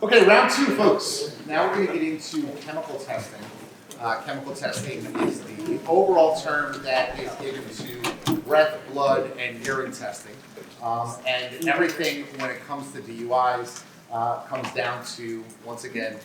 Okay, round two, folks. Now we're going to get into chemical testing. Chemical testing is the overall term that is given to breath, blood, and urine testing. And everything when it comes to DUIs comes down to, once again,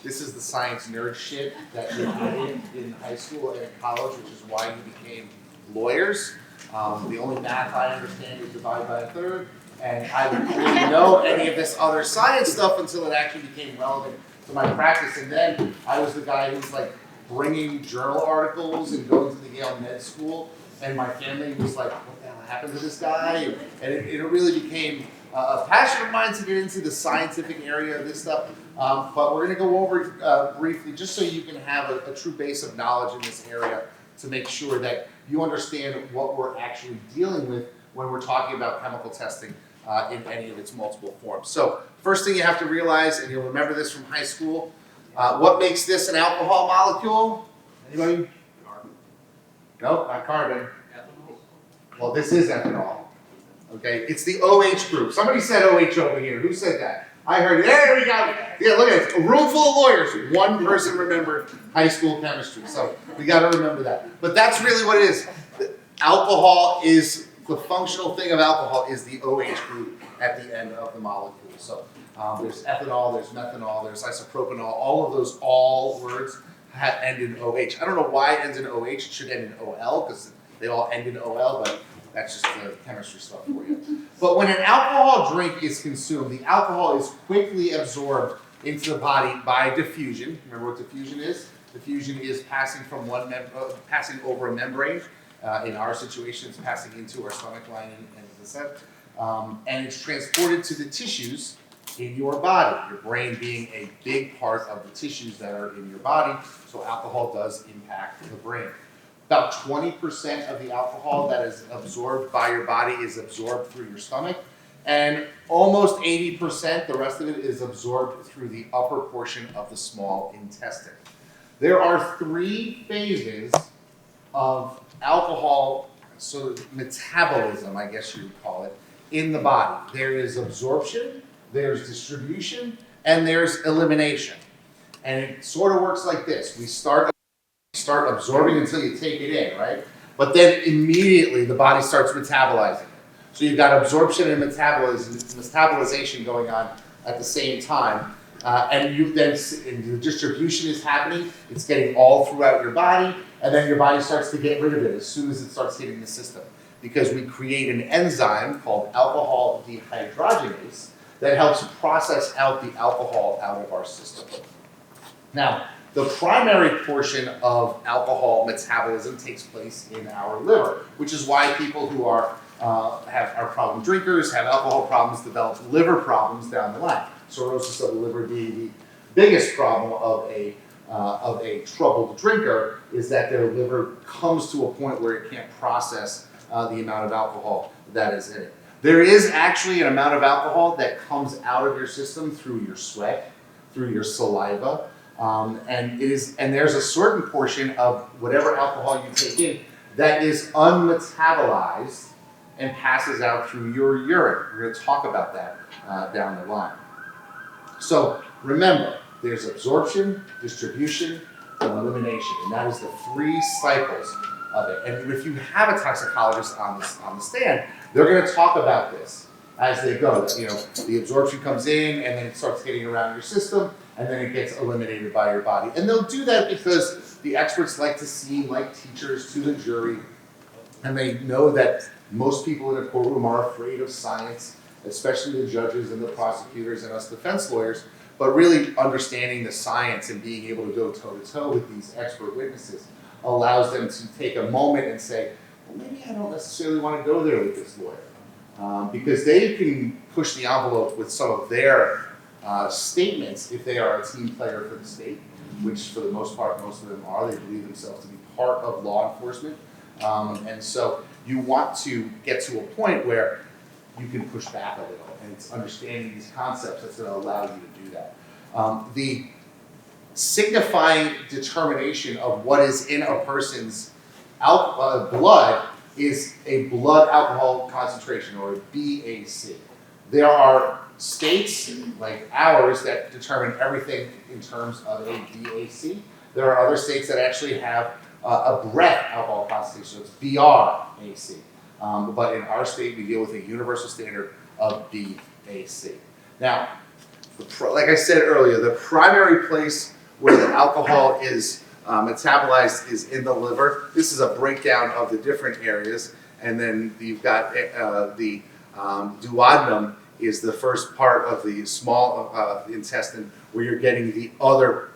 this is the science nerd shit that you did in high school and college, which is why you became lawyers. The only math I understand is divide by a third. And I didn't know any of this other science stuff until it actually became relevant to my practice. And then I was the guy who's like bringing journal articles and going to the Yale Med School. And my family was like, what the hell happened to this guy? And it really became a passion of mine to get into the scientific area of this stuff. But we're going to go over briefly, just so you can have a true base of knowledge in this area to make sure that you understand what we're actually dealing with when we're talking about chemical testing in any of its multiple forms. So first thing you have to realize, and you'll remember this from high school, what makes this an alcohol molecule? Anybody? Carbon. No, not carbon. Ethanol. Well, this is ethanol. Okay, it's the OH group. Somebody said OH over here. Who said that? I heard it. There we go. Yeah, look at it. A room full of lawyers. One person remembered high school chemistry. So we got to remember that. But that's really what it is. Alcohol is, the functional thing of alcohol is the OH group at the end of the molecule. So there's ethanol, there's methanol, there's isopropanol. All of those words end in OH. I don't know why it ends in OH. It should end in OL because they all end in OL, but that's just the chemistry stuff for you. But when an alcohol drink is consumed, the alcohol is quickly absorbed into the body by diffusion. Remember what diffusion is? Diffusion is passing from passing over a membrane. In our situation, it's passing into our stomach lining and the set. And it's transported to the tissues in your body, your brain being a big part of the tissues that are in your body. So alcohol does impact the brain. About 20% of the alcohol that is absorbed by your body is absorbed through your stomach. And almost 80%, the rest of it, is absorbed through the upper portion of the small intestine. There are three phases of alcohol, so metabolism, I guess you would call it, in the body. There is absorption, there's distribution, and there's elimination. And it sort of works like this. We start absorbing until you take it in, right? But then immediately the body starts metabolizing it. So you've got absorption and metabolization going on at the same time. And the distribution is happening. It's getting all throughout your body, and then your body starts to get rid of it as soon as it starts hitting the system. Because we create an enzyme called alcohol dehydrogenase that helps process out the alcohol out of our system. Now, the primary portion of alcohol metabolism takes place in our liver, which is why people who are problem drinkers, have alcohol problems, develop liver problems down the line. Cirrhosis of the liver being the biggest problem of a troubled drinker is that their liver comes to a point where it can't process the amount of alcohol that is in it. There is actually an amount of alcohol that comes out of your system through your sweat, through your saliva, and there's a certain portion of whatever alcohol you take in that is unmetabolized and passes out through your urine. We're going to talk about that down the line. So remember, there's absorption, distribution, and elimination, and that is the three cycles of it. And if you have a toxicologist on the stand, they're going to talk about this as they go. You know, the absorption comes in, and then it starts getting around your system, and then it gets eliminated by your body. And they'll do that because the experts like to seem like teachers to the jury, and they know that most people in a courtroom are afraid of science, especially the judges and the prosecutors and us defense lawyers, but really understanding the science and being able to go toe-to-toe with these expert witnesses allows them to take a moment and say, well, maybe I don't necessarily want to go there with this lawyer. Because they can push the envelope with some of their statements if they are a team player for the state, which for the most part, most of them are. They believe themselves to be part of law enforcement. And so you want to get to a point where you can push back a little, and it's understanding these concepts that's going to allow you to do that. The signifying determination of what is in a person's blood is a blood alcohol concentration, or a BAC. There are states like ours that determine everything in terms of a BAC. There are other states that actually have a breath alcohol concentration, so it's BRAC. But in our state, we deal with a universal standard of BAC. Now, like I said earlier, the primary place where the alcohol is metabolized is in the liver. This is a breakdown of the different areas, and then you've got the duodenum is the first part of the small intestine where you're getting the other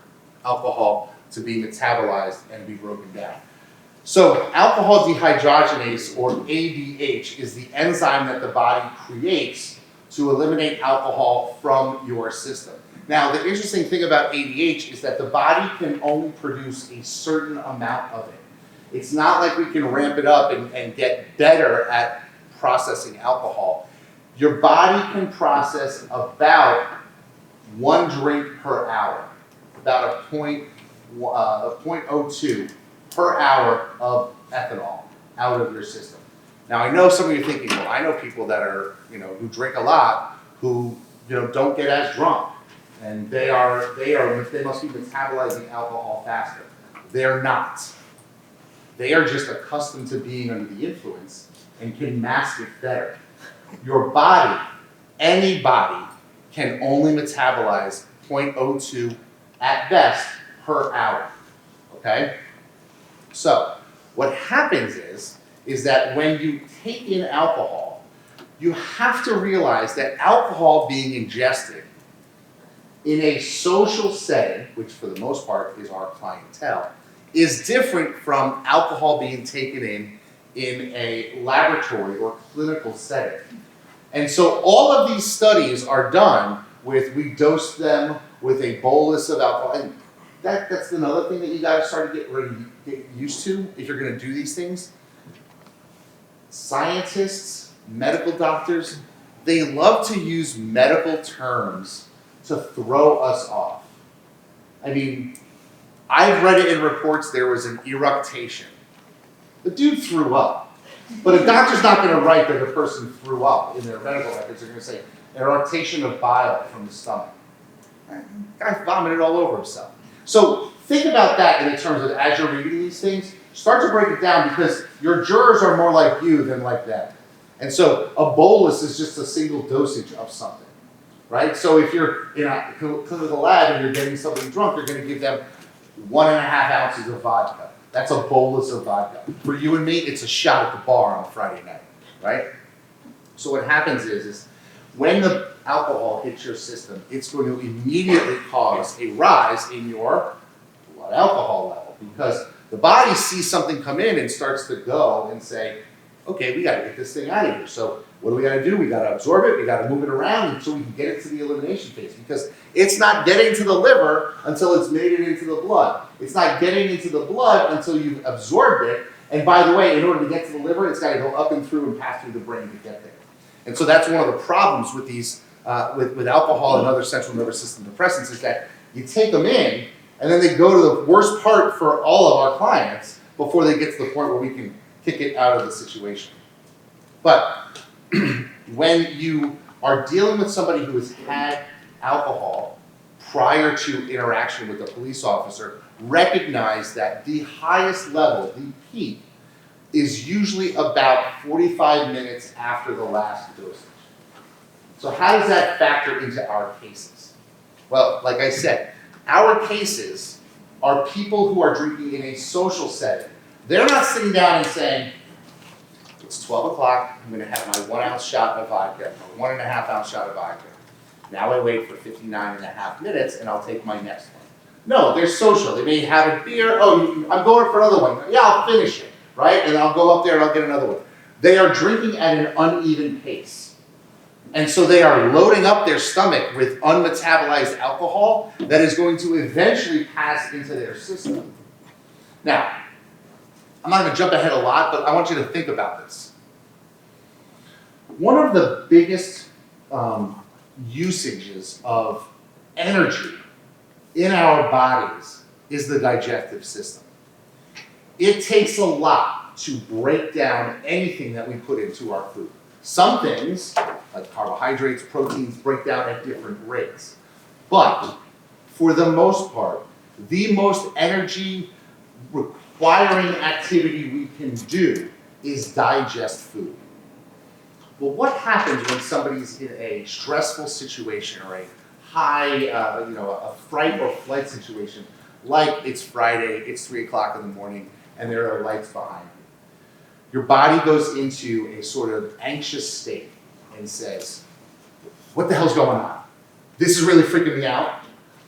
alcohol to be metabolized and be broken down. So alcohol dehydrogenase, or ADH, is the enzyme that the body creates to eliminate alcohol from your system. Now, the interesting thing about ADH is that the body can only produce a certain amount of it. It's not like we can ramp it up and get better at processing alcohol. Your body can process about 1 drink per hour, about a 0.02 per hour of ethanol out of your system. Now, I know some of you are thinking, well, I know people that are, who drink a lot, who, don't get as drunk, and they must be metabolizing alcohol faster. They're not. They are just accustomed to being under the influence and can mask it better. Your body, any body, can only metabolize 0.02 at best per hour, okay? So, what happens is that when you take in alcohol, you have to realize that alcohol being ingested in a social setting, which for the most part is our clientele, is different from alcohol being taken in a laboratory or clinical setting. And so all of these studies are done with, we dose them with a bolus of alcohol. And that's another thing that you gotta start to get used to if you're gonna do these things. Scientists, medical doctors, they love to use medical terms to throw us off. I mean, I've read it in reports there was an eructation. The dude threw up. But a doctor's not going to write that the person threw up in their medical records. They're going to say, eructation of bile from the stomach. The guy vomited all over himself. So think about that in terms of, as you're reading these things, start to break it down, because your jurors are more like you than like them. And so a bolus is just a single dosage of something, right? So if you're in a clinical lab and you're getting somebody drunk, you're going to give them 1.5 ounces of vodka. That's a bolus of vodka. For you and me, it's a shot at the bar on a Friday night, right? So what happens is when the alcohol hits your system, it's going to immediately cause a rise in your blood alcohol level, because the body sees something come in and starts to go and say, okay, we got to get this thing out of here. So what do we got to do? We got to absorb it. We got to move it around until we can get it to the elimination phase, because it's not getting to the liver until it's made it into the blood. It's not getting into the blood until you've absorbed it. And by the way, in order to get to the liver, it's got to go up and through and pass through the brain to get there. And so that's one of the problems with these, with alcohol and other central nervous system depressants, is that you take them in, and then they go to the worst part for all of our clients before they get to the point where we can kick it out of the situation. But when you are dealing with somebody who has had alcohol prior to interaction with a police officer, recognize that the highest level, the peak, is usually about 45 minutes after the last dosage. So how does that factor into our cases? Well, like I said, our cases are people who are drinking in a social setting. They're not sitting down and saying, it's 12 o'clock, I'm going to have my 1 ounce shot of vodka, or 1.5 ounce shot of vodka. Now I wait for 59.5 minutes and I'll take my next one. No, they're social. They may have a beer. Oh, I'm going for another one. Yeah, I'll finish it, right? And I'll go up there and I'll get another one. They are drinking at an uneven pace. And so they are loading up their stomach with unmetabolized alcohol that is going to eventually pass into their system. Now, I'm not going to jump ahead a lot, but I want you to think about this. One of the biggest usages of energy in our bodies is the digestive system. It takes a lot to break down anything that we put into our food. Some things carbohydrates, proteins break down at different rates. But for the most part, the most energy requiring activity we can do is digest food. Well, what happens when somebody's in a stressful situation or a high, a fright or flight situation, like it's Friday, it's 3 o'clock in the morning, and there are lights behind you? Your body goes into a sort of anxious state and says, what the hell's going on? This is really freaking me out.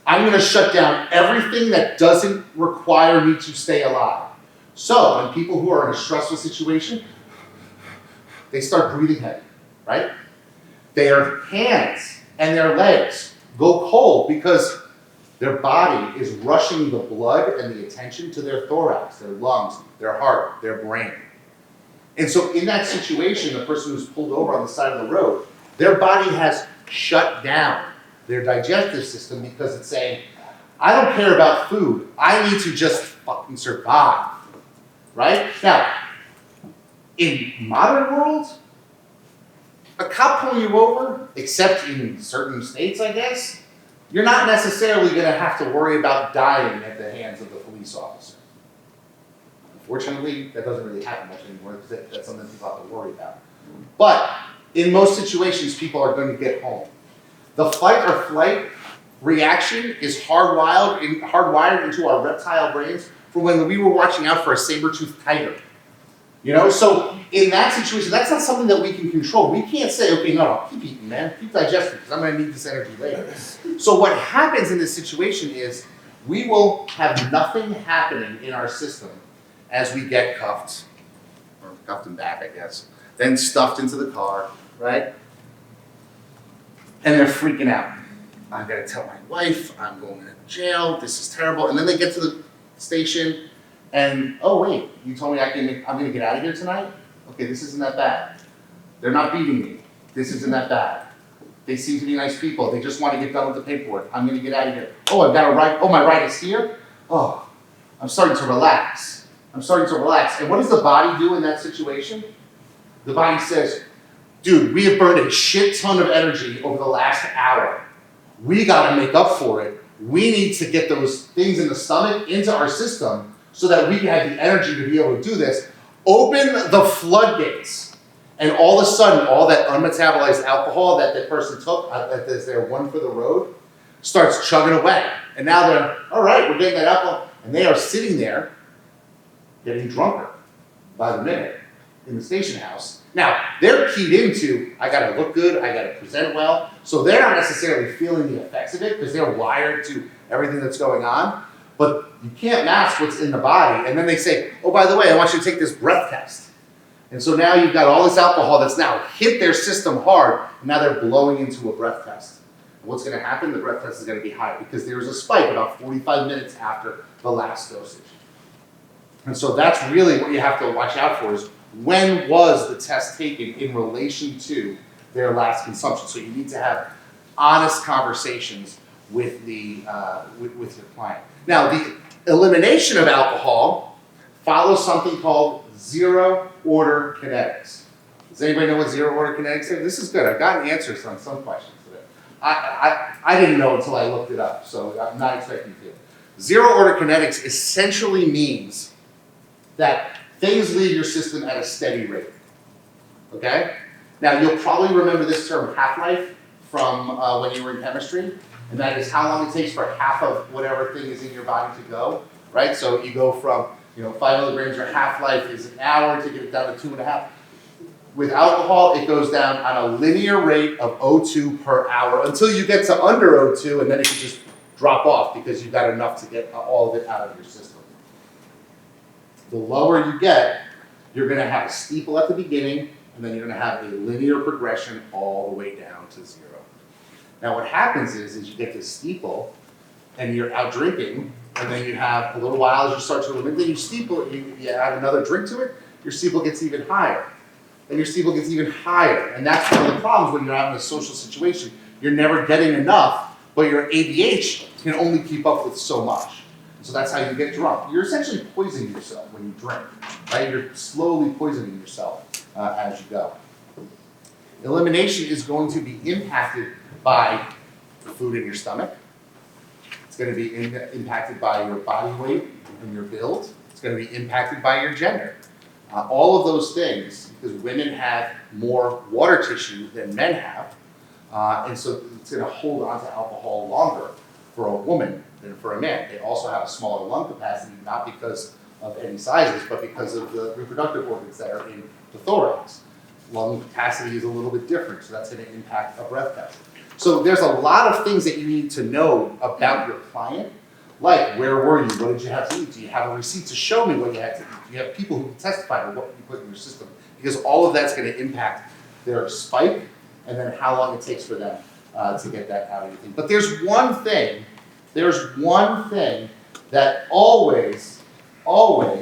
I'm gonna shut down everything that doesn't require me to stay alive. So when people who are in a stressful situation, they start breathing heavy, right? Their hands and their legs go cold because their body is rushing the blood and the attention to their thorax, their lungs, their heart, their brain. And so in that situation, the person who's pulled over on the side of the road, their body has shut down their digestive system because it's saying, I don't care about food, I need to just fucking survive, right? Now, in modern world, a cop pulling you over, except in certain states, I guess, you're not necessarily going to have to worry about dying at the hands of the police officer. Unfortunately, that doesn't really happen much anymore because that's something people have to worry about. But in most situations, people are going to get home. The fight or flight reaction is hardwired into our reptile brains from when we were watching out for a saber-toothed tiger. You know, so in that situation, that's not something that we can control. We can't say, okay, no, keep eating, man, keep digesting, because I'm going to need this energy later. So what happens in this situation is we will have nothing happening in our system as we get cuffed, or cuffed and back, I guess, then stuffed into the car, right? And they're freaking out. I've got to tell my wife, I'm going to jail, this is terrible. And then they get to the station, and oh wait, you told me I'm going to get out of here tonight? Okay, this isn't that bad. They're not beating me. This isn't that bad. They seem to be nice people. They just want to get done with the paperwork. I'm going to get out of here. Oh, I've got a ride. Oh, my ride is here? Oh, I'm starting to relax. I'm starting to relax. And what does the body do in that situation? The body says, dude, we have burned a shit ton of energy over the last hour. We got to make up for it. We need to get those things in the stomach into our system so that we can have the energy to be able to do this. Open the floodgates. And all of a sudden, all that unmetabolized alcohol that that person took, that is their one for the road, starts chugging away. And now they're, all right, we're getting that alcohol. And they are sitting there getting drunker by the minute in the station house. Now, they're keyed into, I gotta look good, I gotta present well. So they're not necessarily feeling the effects of it because they're wired to everything that's going on. But you can't mask what's in the body. And then they say, oh, by the way, I want you to take this breath test. And so now you've got all this alcohol that's now hit their system hard, and now they're blowing into a breath test. And what's going to happen? The breath test is going to be higher because there's a spike about 45 minutes after the last dosage. And so that's really what you have to watch out for is when was the test taken in relation to their last consumption. So you need to have honest conversations with the with your client. Now, the elimination of alcohol follows something called zero-order kinetics. Does anybody know what zero-order kinetics is? This is good. I've gotten answers on some questions today. I didn't know until I looked it up, so I'm not expecting to. Zero-order kinetics essentially means that things leave your system at a steady rate. Okay? Now, you'll probably remember this term half-life from when you were in chemistry, and that is how long it takes for half of whatever thing is in your body to go, right? So you go from 5 milligrams, your half-life is an hour to get it down to 2.5. With alcohol, it goes down on a linear rate of O2 per hour until you get to under O2, and then it can just drop off because you've got enough to get all of it out of your system. The lower you get, you're going to have a steeple at the beginning, and then you're going to have a linear progression all the way down to 0. Now what happens is you get this steeple, and you're out drinking, and then you have a little while as you start to eliminate, then you steeple, you add another drink to it, your steeple gets even higher. And your steeple gets even higher. And that's one of the problems when you're out in a social situation. You're never getting enough, but your ADH can only keep up with so much. So that's how you get drunk. You're essentially poisoning yourself when you drink, right? You're slowly poisoning yourself as you go. Elimination is going to be impacted by the food in your stomach. It's going to be impacted by your body weight and your build. It's going to be impacted by your gender. All of those things, because women have more water tissue than men have, and so it's going to hold on to alcohol longer for a woman than for a man. They also have a smaller lung capacity, not because of any sizes, but because of the reproductive organs that are in the thorax. Lung capacity is a little bit different, so that's going to impact a breath test. So there's a lot of things that you need to know about your client, like where were you, what did you have to eat, do you have a receipt to show me what you had to eat, do you have people who can testify to what you put in your system, because all of that's going to impact their spike and then how long it takes for them to get that out of your thing. But there's one thing that always, what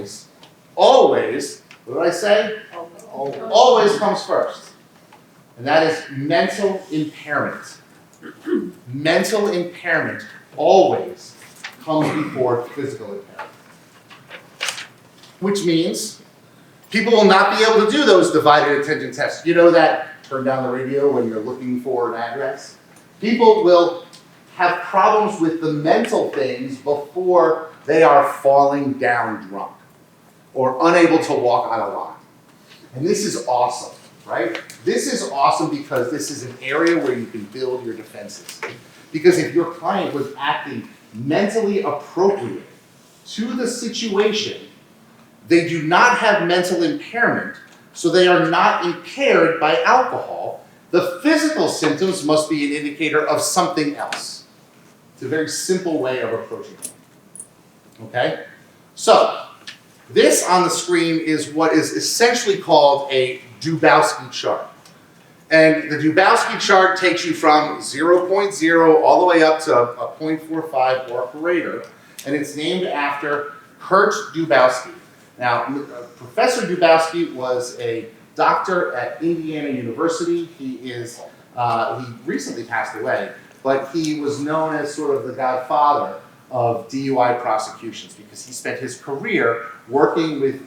did I say? Always comes first, and that is mental impairment. Mental impairment always comes before physical impairment. Which means people will not be able to do those divided attention tests. You know that turn down the radio when you're looking for an address? People will have problems with the mental things before they are falling down drunk or unable to walk on a line. And this is awesome, right? This is awesome because this is an area where you can build your defenses. Because if your client was acting mentally appropriate to the situation, they do not have mental impairment, so they are not impaired by alcohol. The physical symptoms must be an indicator of something else. It's a very simple way of approaching it. Okay? So, this on the screen is what is essentially called a Dubowski chart. And the Dubowski chart takes you from 0.0 all the way up to a 0.45 or greater, and it's named after Kurt Dubowski. Now, Professor Dubowski was a doctor at Indiana University. He recently passed away, but he was known as sort of the godfather of DUI prosecutions because he spent his career working with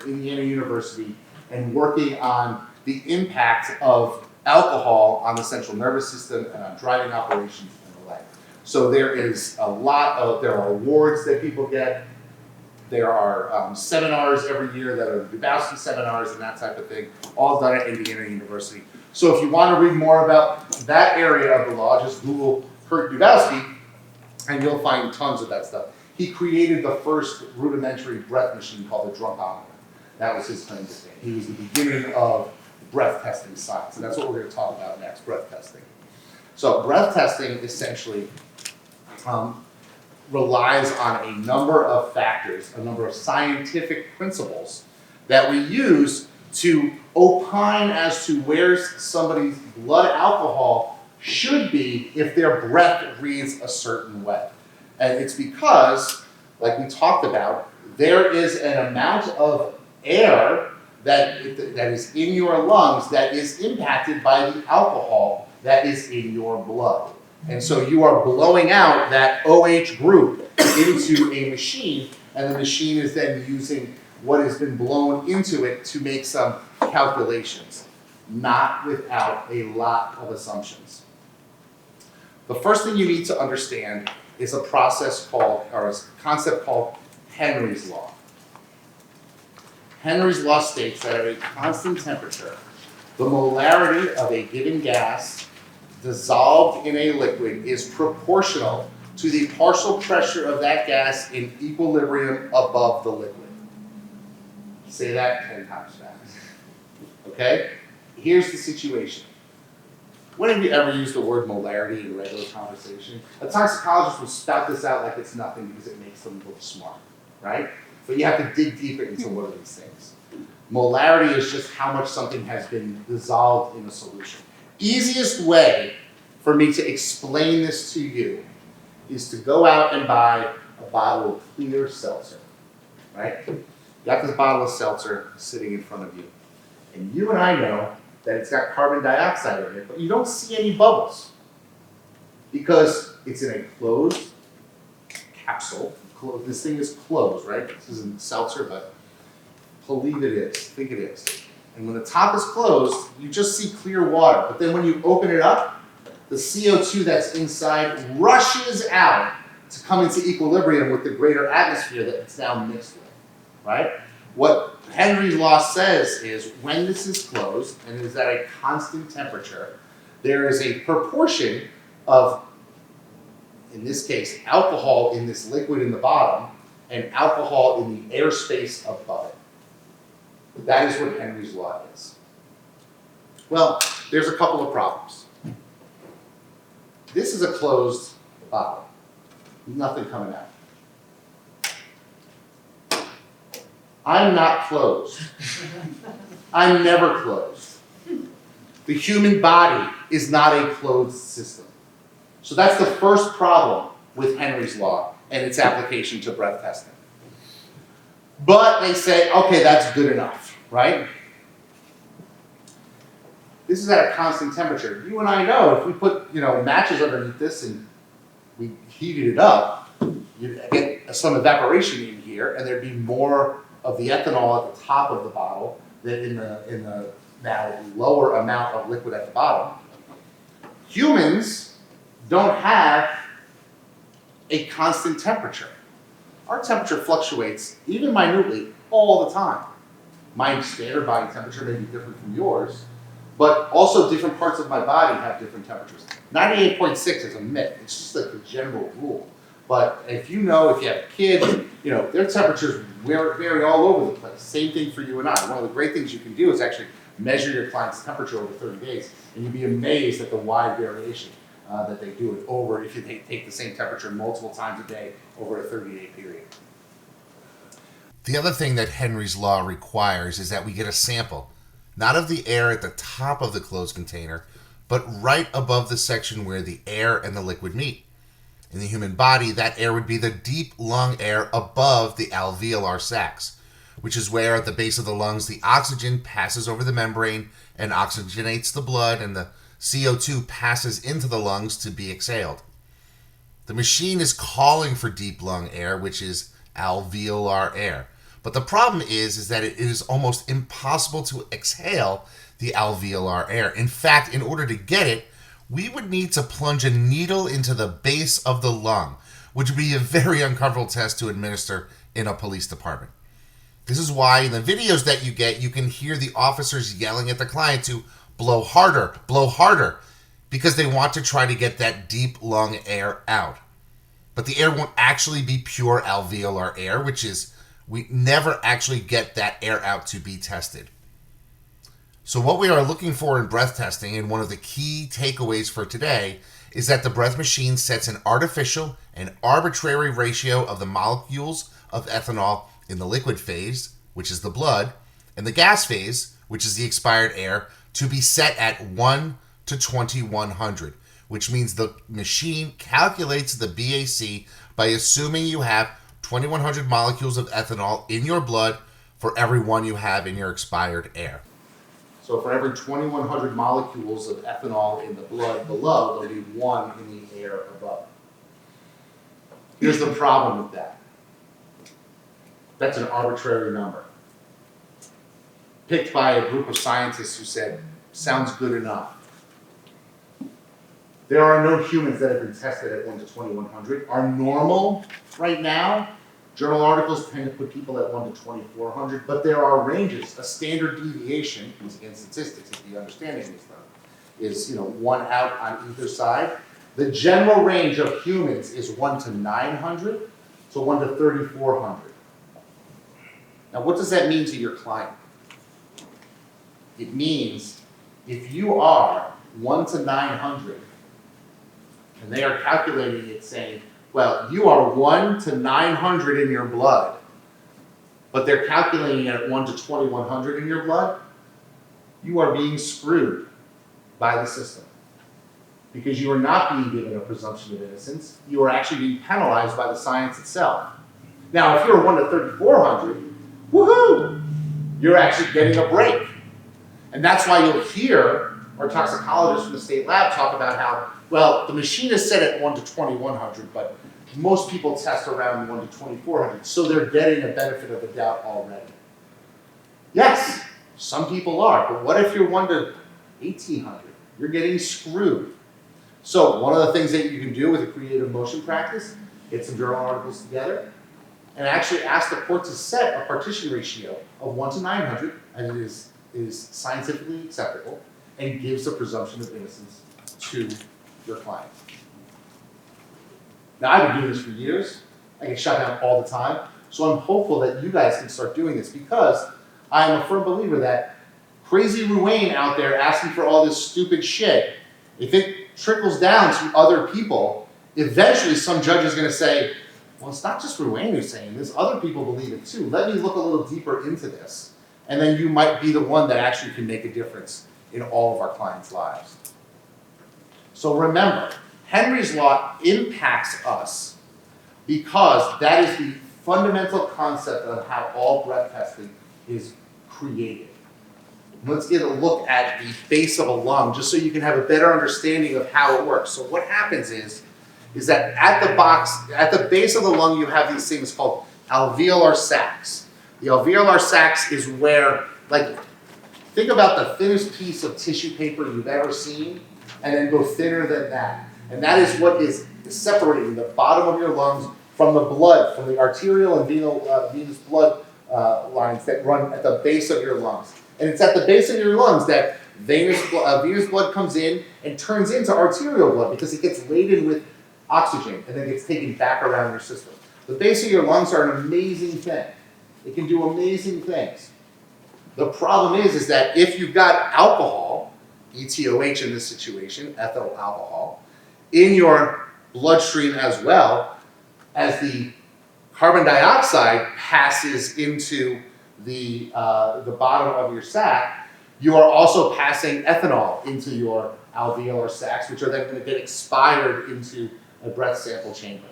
Indiana University and working on the impact of alcohol on the central nervous system and on driving operations and the like. So there are awards that people get. There are seminars every year that are Dubowski seminars and that type of thing, all done at Indiana University. So if you want to read more about that area of the law, just Google Kurt Dubowski, and you'll find tons of that stuff. He created the first rudimentary breath machine called the drunkometer. That was his claim to fame. He was the beginning of breath testing science, and that's what we're going to talk about next, breath testing. So breath testing essentially relies on a number of factors, a number of scientific principles that we use to opine as to where somebody's blood alcohol should be if their breath reads a certain way. And it's because, like we talked about, there is an amount of air that is in your lungs that is impacted by the alcohol that is in your blood. And so you are blowing out that OH group into a machine, and the machine is then using what has been blown into it to make some calculations, not without a lot of assumptions. The first thing you need to understand is a concept called Henry's Law. Henry's Law states that at a constant temperature, the molarity of a given gas dissolved in a liquid is proportional to the partial pressure of that gas in equilibrium above the liquid. Say that 10 times fast. Okay? Here's the situation. When have you ever used the word molarity in a regular conversation? A toxicologist will spout this out like it's nothing because it makes them look smart, right? But you have to dig deeper into one of these things. Molarity is just how much something has been dissolved in a solution. Easiest way for me to explain this to you is to go out and buy a bottle of clear seltzer, right? You got this bottle of seltzer sitting in front of you, and you and I know that it's got carbon dioxide in it, but you don't see any bubbles because it's in a closed capsule. This thing is closed, right? This isn't seltzer, but believe it is. Think it is. And when the top is closed, you just see clear water. But then when you open it up, the CO2 that's inside rushes out to come into equilibrium with the greater atmosphere that it's now mixed with, right? What Henry's law says is when this is closed and is at a constant temperature, there is a proportion of, in this case, alcohol in this liquid in the bottom and alcohol in the airspace above it. That is what Henry's law is. Well, there's a couple of problems. This is a closed bottle. Nothing coming out. I'm not closed. I'm never closed. The human body is not a closed system. So that's the first problem with Henry's law and its application to breath testing. But they say, okay, that's good enough, right? This is at a constant temperature. You and I know if we put, matches underneath this and we heated it up, you'd get some evaporation in here, and there'd be more of the ethanol at the top of the bottle than in the now lower amount of liquid at the bottom. Humans don't have a constant temperature. Our temperature fluctuates, even minutely, all the time. My standard body temperature may be different from yours, but also different parts of my body have different temperatures. 98.6 is a myth. It's just like the general rule. But if you have a kid, their temperatures vary all over the place. Same thing for you and I. One of the great things you can do is actually measure your client's temperature over 30 days, and you'd be amazed at the wide variation that they do it over if you take the same temperature multiple times a day over a 30-day period. The other thing that Henry's law requires is that we get a sample, not of the air at the top of the closed container, but right above the section where the air and the liquid meet. In the human body, that air would be the deep lung air above the alveolar sacs, which is where at the base of the lungs the oxygen passes over the membrane and oxygenates the blood, and the CO2 passes into the lungs to be exhaled. The machine is calling for deep lung air, which is alveolar air. But the problem is that it is almost impossible to exhale the alveolar air. In fact, in order to get it, we would need to plunge a needle into the base of the lung, which would be a very uncomfortable test to administer in a police department. This is why in the videos that you get, you can hear the officers yelling at the client to blow harder, because they want to try to get that deep lung air out. But the air won't actually be pure alveolar air, which is, we never actually get that air out to be tested. So what we are looking for in breath testing, and one of the key takeaways for today, is that the breath machine sets an artificial and arbitrary ratio of the molecules of ethanol in the liquid phase, which is the blood, and the gas phase, which is the expired air, to be set at 1 to 2100, which means the machine calculates the BAC by assuming you have 2100 molecules of ethanol in your blood for every one you have in your expired air. So for every 2,100 molecules of ethanol in the blood below, there'll be 1 in the air above. Here's the problem with that. That's an arbitrary number, picked by a group of scientists who said, sounds good enough. There are no humans that have been tested at 1 to 2,100. Our normal right now, journal articles tend to put people at 1 to 2,400, but there are ranges. A standard deviation, again statistics, if you understand any stuff, is 1 out on either side. The general range of humans is 1 to 900, so 1 to 3,400. Now, what does that mean to your client? It means if you are 1 to 900, and they are calculating it saying, well, you are 1 to 900 in your blood, but they're calculating it at 1 to 2,100 in your blood, you are being screwed by the system. Because you are not being given a presumption of innocence, you are actually being penalized by the science itself. Now, if you're 1 to 3,400, woohoo! You're actually getting a break. And that's why you'll hear our toxicologists from the state lab talk about how, well, the machine is set at 1 to 2,100, but most people test around 1 to 2,400, so they're getting a benefit of the doubt already. Yes, Some people are, but what if you're 1 to 1,800? You're getting screwed. So one of the things that you can do with a creative motion practice, get some journal articles together, and actually ask the court to set a partition ratio of 1 to 900, and it is scientifically acceptable, and gives the presumption of innocence to your client. Now, I've been doing this for years. I get shut down all the time. So I'm hopeful that you guys can start doing this, because I am a firm believer that crazy Ruane out there asking for all this stupid shit, if it trickles down to other people, eventually some judge is going to say, well, it's not just Ruane who's saying this, other people believe it too. Let me look a little deeper into this. And then you might be the one that actually can make a difference in all of our clients' lives. So remember, Henry's Law impacts us because that is the fundamental concept of how all breath testing is created. Let's get a look at the base of a lung, just so you can have a better understanding of how it works. So what happens is that at the base of the lung, you have these things called alveolar sacs. The alveolar sacs is where, like, think about the thinnest piece of tissue paper you've ever seen, and then go thinner than that. And that is what is separating the bottom of your lungs from the blood, from the arterial and venous blood lines that run at the base of your lungs. And it's at the base of your lungs that venous blood comes in and turns into arterial blood, because it gets laden with oxygen and then gets taken back around your system. The base of your lungs are an amazing thing. It can do amazing things. The problem is that if you've got alcohol, ETOH in this situation, ethyl alcohol, in your bloodstream as well, as the carbon dioxide passes into the bottom of your sac, you are also passing ethanol into your alveolar sacs, which are then going to get expired into a breath sample chamber.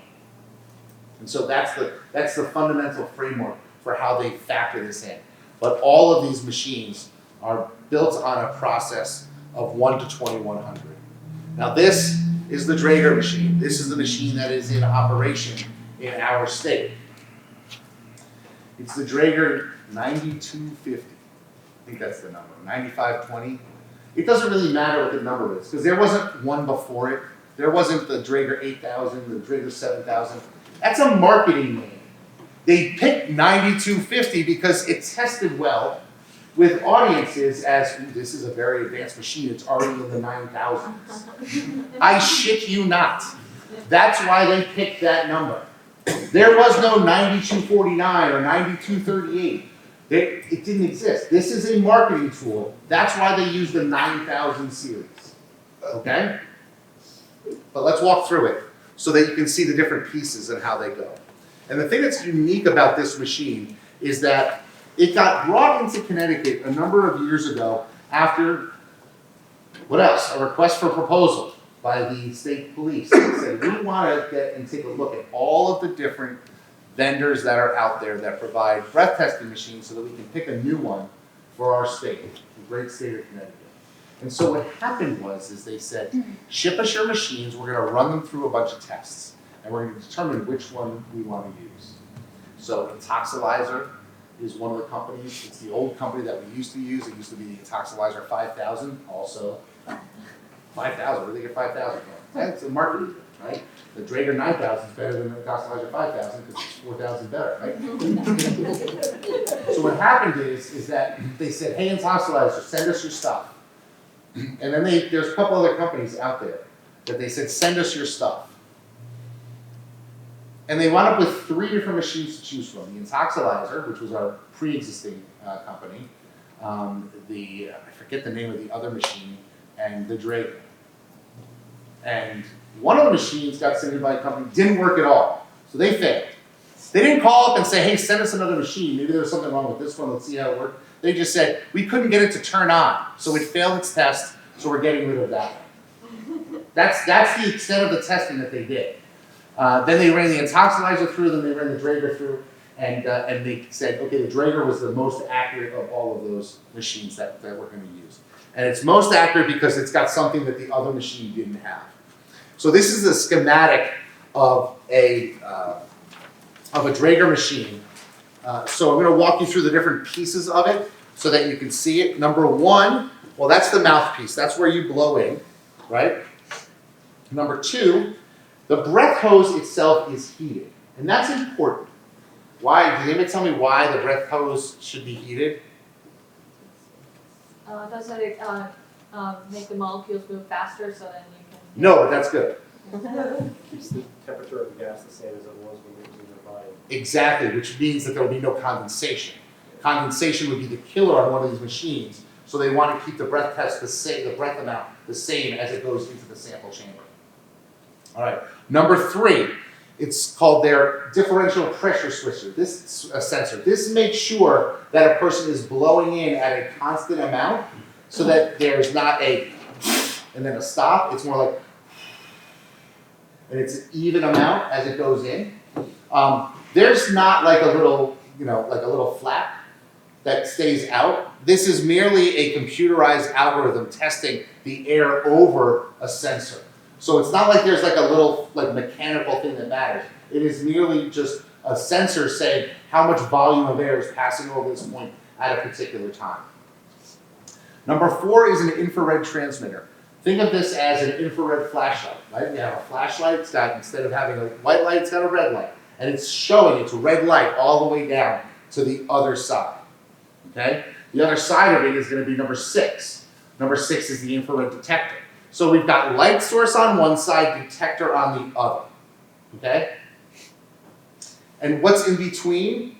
And so that's the fundamental framework for how they factor this in. But all of these machines are built on a process of 1 to 2100. Now this is the Draeger machine. This is the machine that is in operation in our state. It's the Draeger 9250. I think that's the number, 9520. It doesn't really matter what the number is, because there wasn't one before it. There wasn't the Draeger 8000, the Draeger 7000. That's a marketing name. They picked 9250 because it tested well with audiences as, this is a very advanced machine, it's already in the 9000s. I shit you not. That's why they picked that number. There was no 9249 or 9238. It didn't exist. This is a marketing tool. That's why they use the 9000 series. Okay? But let's walk through it so that you can see the different pieces and how they go. And the thing that's unique about this machine is that it got brought into Connecticut a number of years ago after, what else? A request for proposal by the state police. They said, we want to get and take a look at all of the different vendors that are out there that provide breath testing machines so that we can pick a new one for our state, the great state of Connecticut. And so what happened is they said, ship us your machines, we're going to run them through a bunch of tests, and we're going to determine which one we want to use. So Intoxilyzer is one of the companies. It's the old company that we used to use. It used to be the Intoxilyzer 5000 also. 5,000, where did they get 5,000 from? That's a marketing, right? The Draeger 9000 is better than the Intoxilyzer 5000 because it's 4,000 better, right? So what happened is that they said, hey, Intoxilyzer, send us your stuff. And then there's a couple other companies out there that they said, send us your stuff. And they wound up with 3 different machines to choose from. The Intoxilyzer, which was our pre-existing company, I forget the name of the other machine, and the Draeger. And one of the machines got submitted by a company, didn't work at all. So they failed. They didn't call up and say, hey, send us another machine. Maybe there's something wrong with this one. Let's see how it works. They just said, we couldn't get it to turn on. So it failed its test, so we're getting rid of that one. That's the extent of the testing that they did. Then they ran the Intoxilyzer through, then they ran the Draeger through, and they said, okay, the Draeger was the most accurate of all of those machines that we're going to use. And it's most accurate because it's got something that the other machine didn't have. So this is a schematic of a Draeger machine. So I'm going to walk you through the different pieces of it. so that you can see it. Number one, well, that's the mouthpiece. That's where you blow in, right? Number two, the breath hose itself is heated, and that's important. Why? Does anybody tell me why the breath hose should be heated? Does it make the molecules move faster so then you can? No, but that's good. Keeps the temperature of the gas the same as it was when it was in your body. Exactly, which means that there will be no condensation. Condensation would be the killer on one of these machines, so they want to keep the breath test the same, the breath amount the same as it goes into the sample chamber. All right, number three, it's called their differential pressure switcher. This sensor. This makes sure that a person is blowing in at a constant amount, so that there's not a and then a stop. It's more like, and it's an even amount as it goes in. There's not like a little, like a little flap that stays out. This is merely a computerized algorithm testing the air over a sensor. So it's not like there's like a little like mechanical thing that matters. It is merely just a sensor saying how much volume of air is passing over this point at a particular time. Number four is an infrared transmitter. Think of this as an infrared flashlight, right? You have a flashlight, it's got, instead of having a white light, it's got a red light. And it's showing its red light all the way down to the other side, okay? The other side of it is gonna be number six. Number six is the infrared detector. So we've got light source on one side, detector on the other, okay? And what's in between?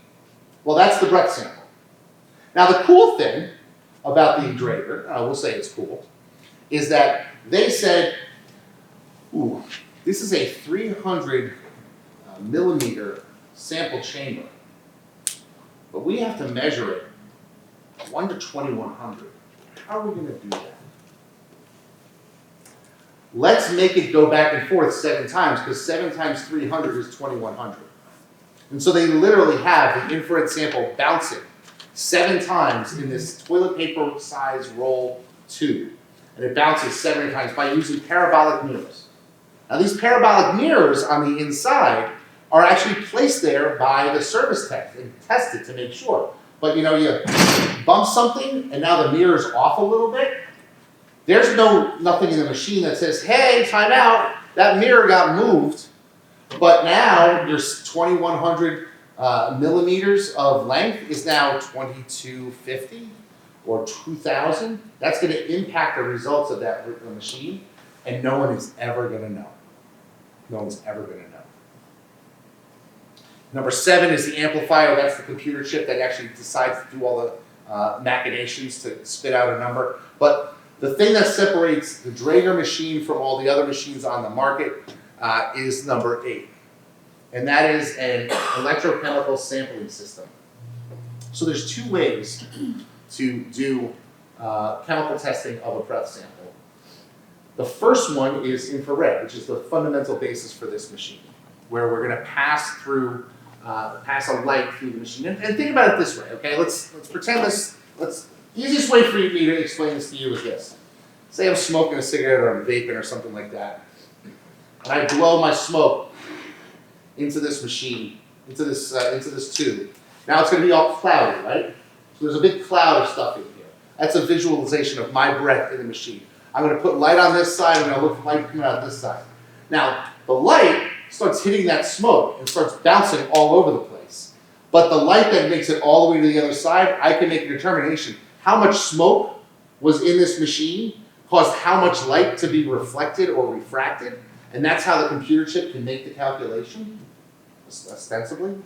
Well, that's the breath sample. Now the cool thing about the Draeger, we'll say it's cool, is that they said, ooh, this is a 300 millimeter sample chamber, but we have to measure it 1 to 2100. How are we gonna do that? Let's make it go back and forth 7 times, because 7 times 300 is 2100. And so they literally have the infrared sample bouncing 7 times in this toilet paper size roll tube. And it bounces 7 times by using parabolic mirrors. Now these parabolic mirrors on the inside are actually placed there by the service tech and tested to make sure. But you bump something and now the mirror's off a little bit. There's nothing in the machine that says, hey, time out, that mirror got moved. But now your 2100 millimeters of length is now 2250 or 2000. That's going to impact the results of that machine, and no one is ever going to know. No one's ever going to know. Number 7 is the amplifier. That's the computer chip that actually decides to do all the machinations to spit out a number. But the thing that separates the Draeger machine from all the other machines on the market is number 8. And that is an electrochemical sampling system. So there's 2 ways to do chemical testing of a breath sample. The first one is infrared, which is the fundamental basis for this machine, where we're going to pass a light through the machine. And think about it this way, okay? Let's pretend this. The easiest way for me to explain this to you is this. Say I'm smoking a cigarette or I'm vaping or something like that, and I blow my smoke into this machine, into this tube. Now it's going to be all cloudy, right? So there's a big cloud of stuff in here. That's a visualization of my breath in the machine. I'm going to put light on this side, and I'm going to look for light coming out this side. Now, the light starts hitting that smoke and starts bouncing all over the place. But the light that makes it all the way to the other side, I can make a determination how much smoke was in this machine, caused how much light to be reflected or refracted, and that's how the computer chip can make the calculation, ostensibly.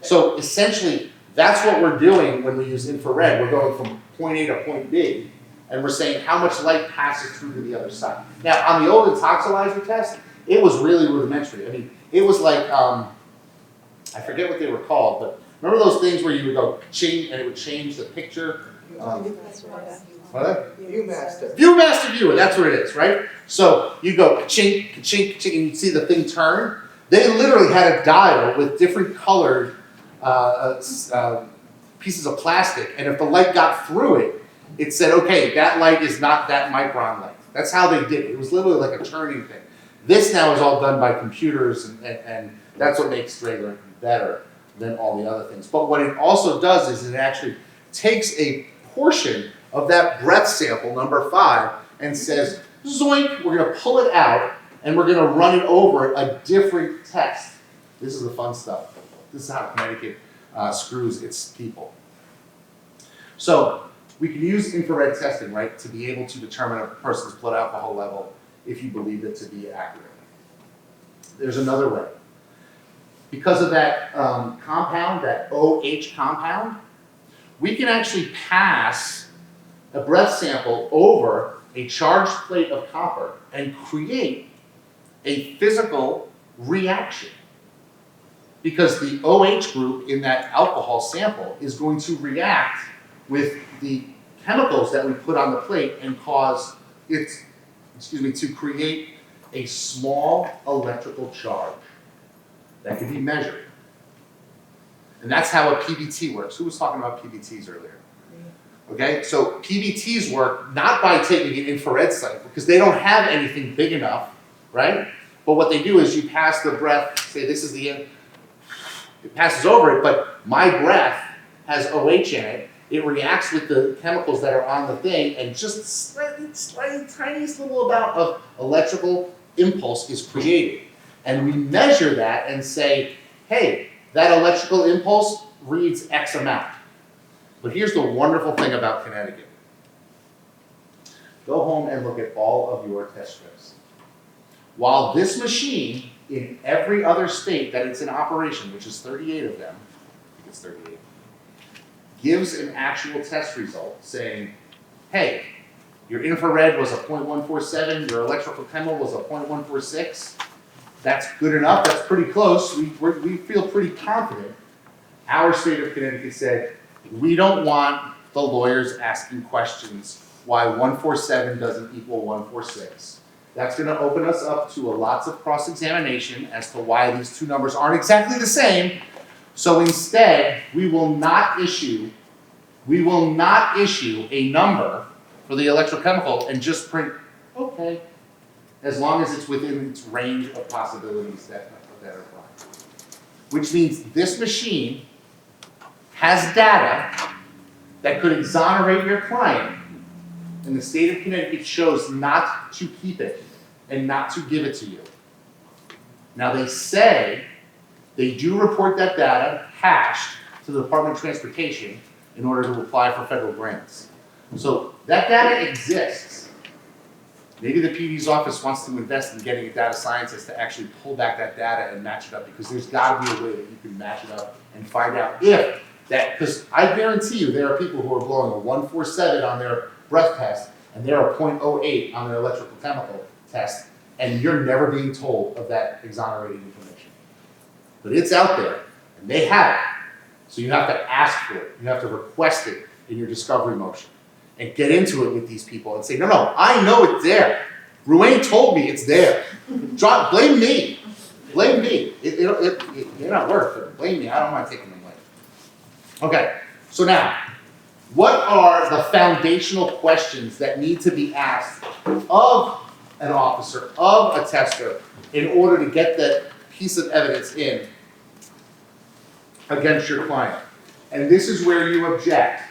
So essentially, that's what we're doing when we use infrared. We're going from point A to point B, and we're saying how much light passes through to the other side. Now, on the old Intoxilyzer test, it was really rudimentary. I mean, it was like, I forget what they were called, but remember those things where you would go ching and it would change the picture? What? Viewmaster. Viewmaster viewer, that's what it is, right? So you go ka-chink, ka-chink, ka-chink, and you see the thing turn. They literally had a dial with different colored pieces of plastic, and if the light got through it, it said, okay, that light is not that micron length. That's how they did it. It was literally like a turning thing. This now is all done by computers, and that's what makes Draeger better than all the other things. But what it also does is it actually takes a portion of that breath sample, number 5, and says, zoink, we're going to pull it out, and we're going to run it over a different test. This is the fun stuff. This is how Connecticut screws its people. So we can use infrared testing, right, to be able to determine a person's blood alcohol level if you believe it to be accurate. There's another way. Because of that compound, that OH compound, we can actually pass a breath sample over a charged plate of copper and create a physical reaction. Because the OH group in that alcohol sample is going to react with the chemicals that we put on the plate and cause it, to create a small electrical charge that can be measured. And that's how a PBT works. Who was talking about PBTs earlier? Okay, so PBTs work not by taking an infrared cycle, because they don't have anything big enough, right? But what they do is you pass the breath, say this is the end, it passes over it, but my breath has OH in it. It reacts with the chemicals that are on the thing, and just slightly, tiniest little amount of electrical impulse is created. And we measure that and say, hey, that electrical impulse reads X amount. But here's the wonderful thing about Connecticut. Go home and look at all of your test strips. While this machine, in every other state that it's in operation, which is 38 of them, I think it's 38, gives an actual test result saying, hey, your infrared was a 0.147, your electrical chemical was a 0.146. That's good enough, that's pretty close, we feel pretty confident. Our state of Connecticut said, we don't want the lawyers asking questions why 147 doesn't equal 146. That's going to open us up to lots of cross-examination as to why these two numbers aren't exactly the same. So instead, we will not issue a number for the electrochemical and just print, okay, as long as it's within its range of possibilities that apply. Which means this machine has data that could exonerate your client, and the state of Connecticut chose not to keep it and not to give it to you. Now they say they do report that data hashed to the Department of Transportation in order to apply for federal grants. So that data exists. Maybe the PD's office wants to invest in getting a data scientist to actually pull back that data and match it up, because there's got to be a way that you can match it up and find out if that, because I guarantee you there are people who are blowing a 147 on their breath test and they're a 0.08 on their electrical chemical test, and you're never being told of that exonerating information. But it's out there, and they have it. So you have to ask for it. You have to request it in your discovery motion and get into it with these people and say, no, I know it's there. Ruane told me it's there. Blame me. Blame me. It may not work, but blame me. I don't mind taking the blame. Okay, so now, what are the foundational questions that need to be asked of an officer, of a tester, in order to get that piece of evidence in against your client? And this is where you object.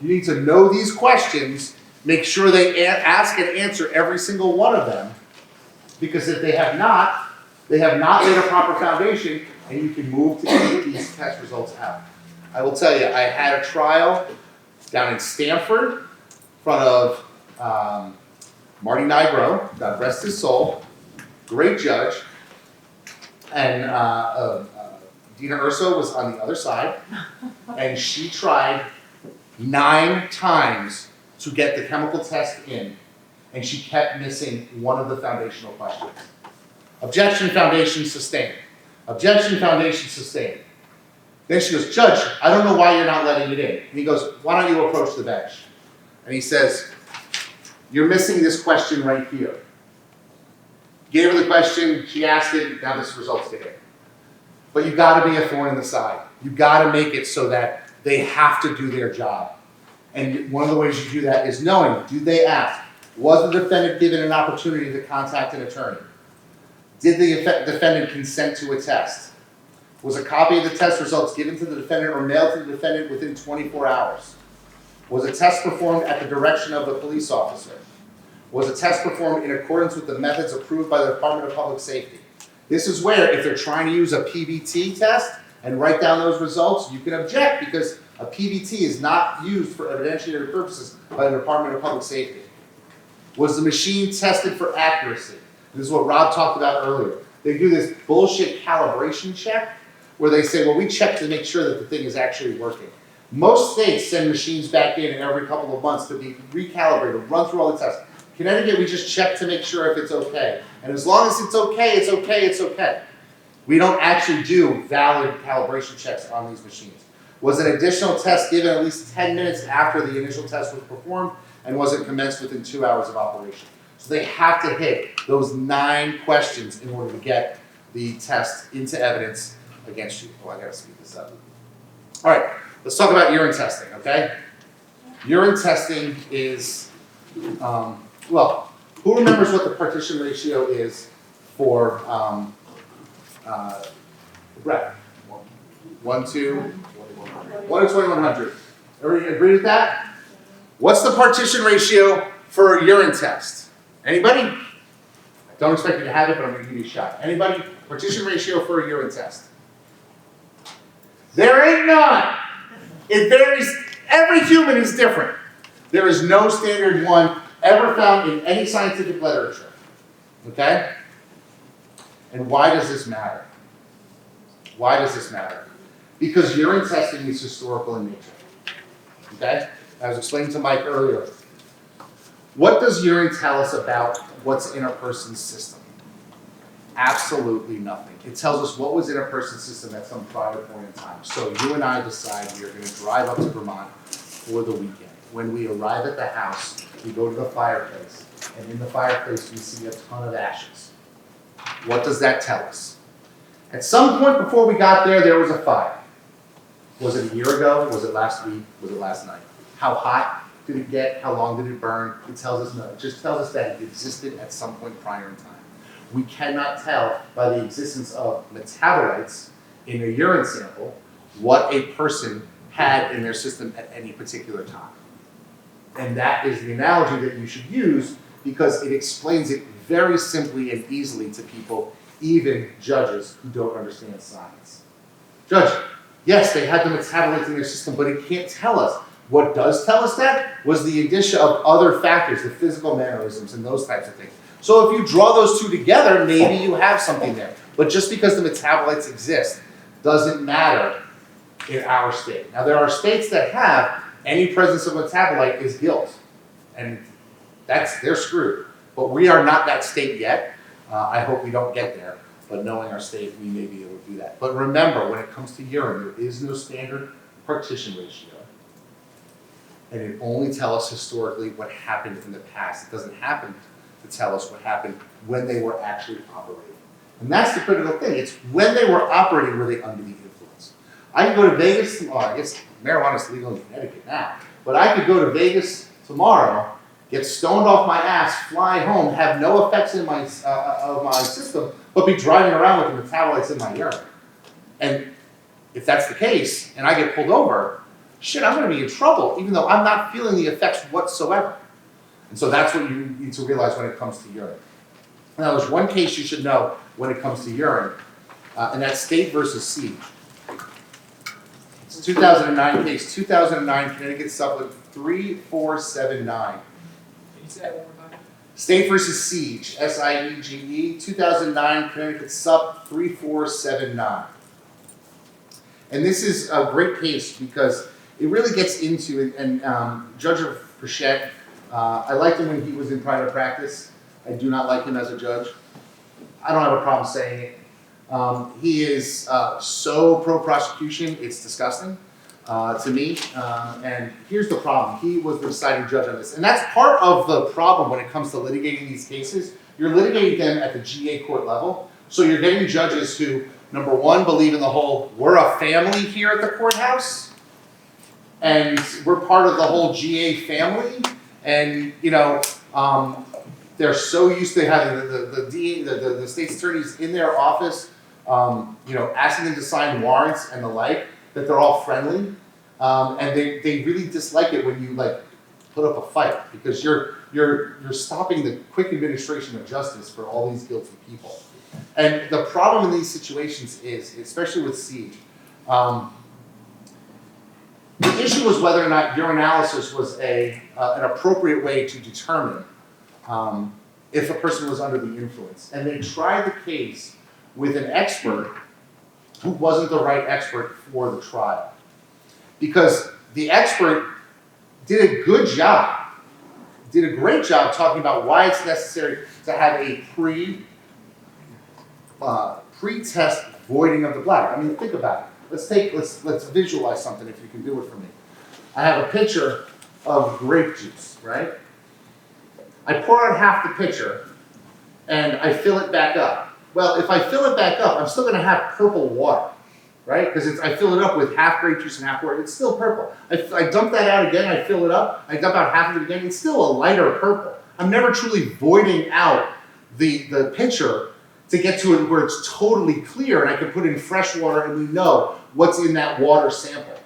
You need to know these questions, make sure they ask and answer every single one of them, because if they have not laid a proper foundation, and you can move to get these test results out. I will tell you, I had a trial down in Stamford in front of Marty Nigro, God rest his soul, great judge, and Dina Urso was on the other side, and she tried 9 times to get the chemical test in, and she kept missing one of the foundational questions. Objection, foundation, sustained. Objection, foundation, sustained. Then she goes, Judge, I don't know why you're not letting it in. And he goes, why don't you approach the bench? And he says, you're missing this question right here. Gave her the question, she asked it, now this results to it. But you've got to be a thorn in the side. You've got to make it so that they have to do their job. And one of the ways you do that is knowing, do they ask? Was the defendant given an opportunity to contact an attorney? Did the defendant consent to a test? Was a copy of the test results given to the defendant or mailed to the defendant within 24 hours? Was a test performed at the direction of the police officer? Was a test performed in accordance with the methods approved by the Department of Public Safety? This is where, if they're trying to use a PBT test and write down those results, you can object because a PBT is not used for evidentiary purposes by the Department of Public Safety. Was the machine tested for accuracy? This is what Rob talked about earlier. They do this bullshit calibration check where they say, well, we check to make sure that the thing is actually working. Most states send machines back in every couple of months to be recalibrated, run through all the tests. Connecticut, we just check to make sure if it's okay. And as long as it's okay, it's okay, it's okay. We don't actually do valid calibration checks on these machines. Was an additional test given at least 10 minutes after the initial test was performed, and was it commenced within 2 hours of operation? So they have to hit those 9 questions in order to get the test into evidence against you. Oh, I gotta speed this up. All right, let's talk about urine testing, okay? Urine testing is, well, who remembers what the partition ratio is for breath? 1 to 2100. Everybody agree with that? What's the partition ratio for a urine test? Anybody? I don't expect you to have it, but I'm going to give you a shot. Anybody? Partition ratio for a urine test? There ain't none. It varies. Every human is different. There is no standard one ever found in any scientific literature. Okay? And why does this matter? Why does this matter? Because urine testing is historical in nature. Okay? I was explaining to Mike earlier. What does urine tell us about what's in a person's system? Absolutely nothing. It tells us what was in a person's system at some prior point in time. So you and I decide we are going to drive up to Vermont for the weekend. When we arrive at the house, we go to the fireplace, and in the fireplace we see a ton of ashes. What does that tell us? At some point before we got there, there was a fire. Was it a year ago? Was it last week? Was it last night? How hot did it get? How long did it burn? It tells us no. It just tells us that it existed at some point prior in time. We cannot tell by the existence of metabolites in a urine sample what a person had in their system at any particular time. And that is the analogy that you should use because it explains it very simply and easily to people, even judges who don't understand science. Judge, yes, they had the metabolites in their system, but it can't tell us. What does tell us that was the indicia of other factors, the physical mannerisms and those types of things. So if you draw those two together, maybe you have something there. But just because the metabolites exist doesn't matter in our state. Now there are states that have any presence of metabolite is guilt. And they're screwed. But we are not that state yet. I hope we don't get there. But knowing our state, we may be able to do that. But remember, when it comes to urine, there is no standard partition ratio. And it only tells us historically what happened in the past. It doesn't happen to tell us what happened when they were actually operating. And that's the critical thing. It's when they were operating, were they under the influence. I could go to Vegas, I guess marijuana is legal in Connecticut now, but I could go to Vegas tomorrow, get stoned off my ass, fly home, have no effects in my of my system, but be driving around with the metabolites in my urine. And if that's the case, and I get pulled over, shit, I'm going to be in trouble, even though I'm not feeling the effects whatsoever. And so that's what you need to realize when it comes to urine. Now, there's one case you should know when it comes to urine, and that's State versus Siege. It's a 2009 case, 2009 Connecticut Supplement 3479. Can you say that one more time? State versus Siege, S-I-E-G-E, 2009 Connecticut Sup 3479. And this is a great case because it really gets into it, and Judge Frechette, I liked him when he was in private practice. I do not like him as a judge. I don't have a problem saying it. He is so pro-prosecution, it's disgusting to me. And here's the problem. He was the deciding judge on this. And that's part of the problem when it comes to litigating these cases. You're litigating them at the GA court level. So you're getting judges who, number one, believe in the whole, we're a family here at the courthouse. And we're part of the whole GA family. And, you know, they're so used to having the state's attorneys in their office, you know, asking them to sign warrants and the like, that they're all friendly. And they really dislike it when you like put up a fight because you're stopping the quick administration of justice for all these guilty people. And the problem in these situations is, especially with siege, the issue was whether or not urinalysis was an appropriate way to determine if a person was under the influence. And they tried the case with an expert who wasn't the right expert for the trial. Because the expert did a good job, did a great job talking about why it's necessary to have a pre-test voiding of the bladder. I mean, think about it. Let's visualize something if you can do it for me. I have a pitcher of grape juice, right? I pour out half the pitcher and I fill it back up. Well, if I fill it back up, I'm still going to have purple water, right? Because I fill it up with half grape juice and half water. It's still purple. I dump that out again. I fill it up. I dump out half of it again. It's still a lighter purple. I'm never truly voiding out the pitcher to get to it where it's totally clear and I can put in fresh water and we know what's in that water sample.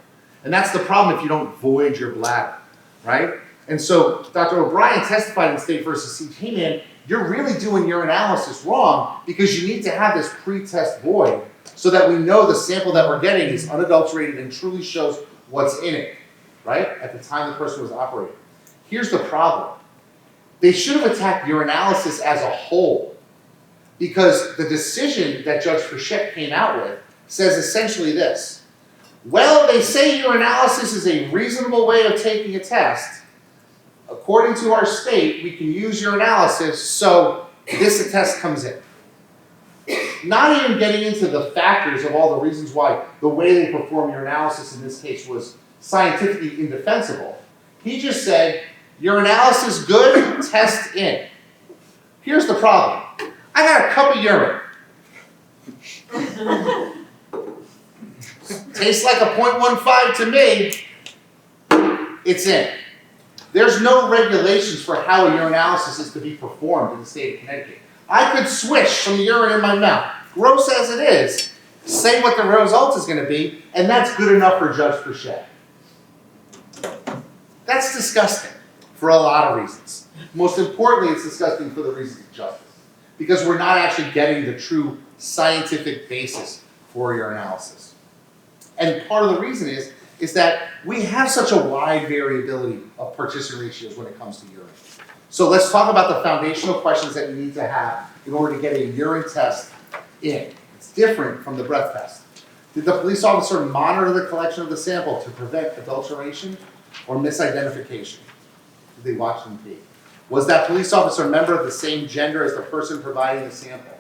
And that's the problem if you don't void your bladder, right? And so Dr. O'Brien testified in State versus Siege, hey man, you're really doing your analysis wrong because you need to have this pre-test void so that we know the sample that we're getting is unadulterated and truly shows what's in it, right? At the time the person was operating. Here's the problem. They should have attacked urinalysis as a whole because the decision that Judge Frechette came out with says essentially this. Well, they say urinalysis is a reasonable way of taking a test. According to our state, we can use urinalysis, so this test comes in. Not even getting into the factors of all the reasons why the way they perform urinalysis in this case was scientifically indefensible. He just said, urinalysis good, test in. Here's the problem. I got a cup of urine. Tastes like a 0.15 to me. It's in. There's no regulations for how a urinalysis is to be performed in the state of Connecticut. I could swish some urine in my mouth, gross as it is, say what the result is going to be, and that's good enough for Judge Frechette. That's disgusting for a lot of reasons. Most importantly, it's disgusting for the reasons of justice, because we're not actually getting the true scientific basis for urinalysis. And part of the reason is that we have such a wide variability of partition ratios when it comes to urine. So let's talk about the foundational questions that you need to have in order to get a urine test in. It's different from the breath test. Did the police officer monitor the collection of the sample to prevent adulteration or misidentification? Did they watch them pee? Was that police officer a member of the same gender as the person providing the sample?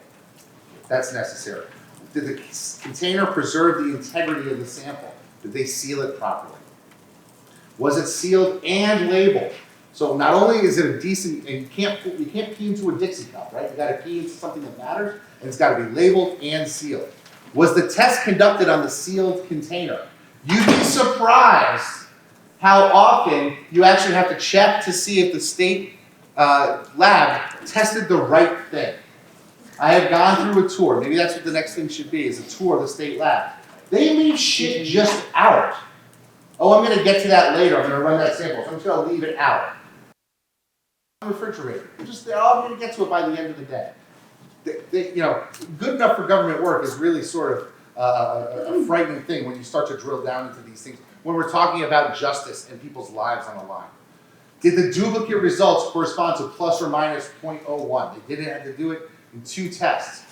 That's necessary. Did the container preserve the integrity of the sample? Did they seal it properly? Was it sealed and labeled? So not only is it a decent, and you can't pee into a Dixie cup, right? You got to pee into something that matters, and it's got to be labeled and sealed. Was the test conducted on the sealed container? You'd be surprised how often you actually have to check to see if the state lab tested the right thing. I have gone through a tour. Maybe that's what the next thing should be, is a tour of the state lab. They leave shit just out. Oh, I'm going to get to that later. I'm going to run that sample, so I'm just going to leave it out. Refrigerator. I'm going to get to it by the end of the day. Good enough for government work is really sort of a frightening thing when you start to drill down into these things. When we're talking about justice and people's lives on the line. Did the duplicate results correspond to plus or minus 0.01? They didn't have to do it in 2 tests.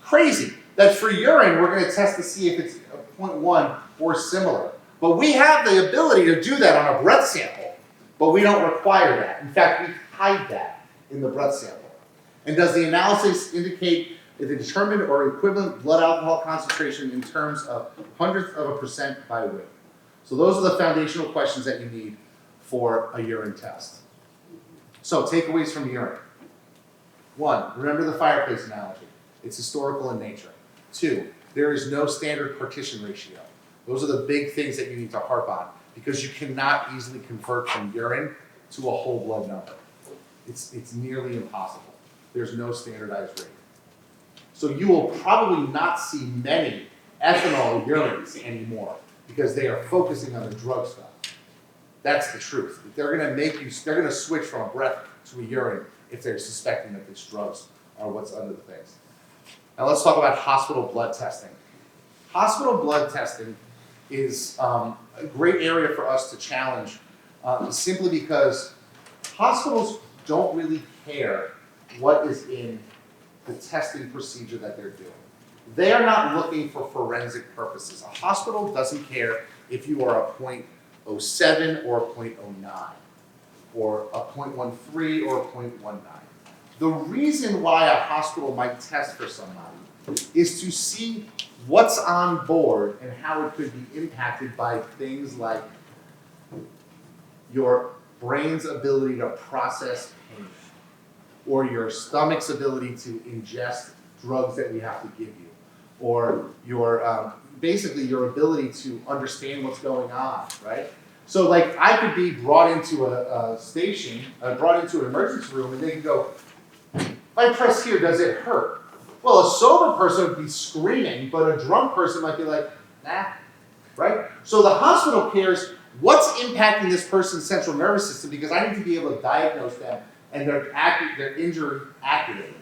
Crazy that for urine we're going to test to see if it's a 0.1 or similar. But we have the ability to do that on a breath sample, but we don't require that. In fact, we hide that in the breath sample. And does the analysis indicate the determined or equivalent blood alcohol concentration in terms of 0.01% by weight? So those are the foundational questions that you need for a urine test. So takeaways from urine. 1, remember the fireplace analogy. It's historical in nature. 2, there is no standard partition ratio. Those are the big things that you need to harp on because you cannot easily convert from urine to a whole blood number. It's nearly impossible. There's no standardized rate. So you will probably not see many ethanol urines anymore because they are focusing on the drug stuff. That's the truth. They're gonna switch from a breath to a urine if they're suspecting that these drugs are what's under the things. Now let's talk about hospital blood testing. Hospital blood testing is a great area for us to challenge simply because hospitals don't really care what is in the testing procedure that they're doing. They are not looking for forensic purposes. A hospital doesn't care if you are a .07 or a .09 or a .13 or a .19. The reason why a hospital might test for somebody is to see what's on board and how it could be impacted by things like your brain's ability to process pain or your stomach's ability to ingest drugs that we have to give you or your basically your ability to understand what's going on, right? So like I could be brought into a station, brought into an emergency room and they can go, if I press here, does it hurt? Well, a sober person would be screaming, but a drunk person might be like, nah, right? So the hospital cares what's impacting this person's central nervous system because I need to be able to diagnose them and their injury accurately.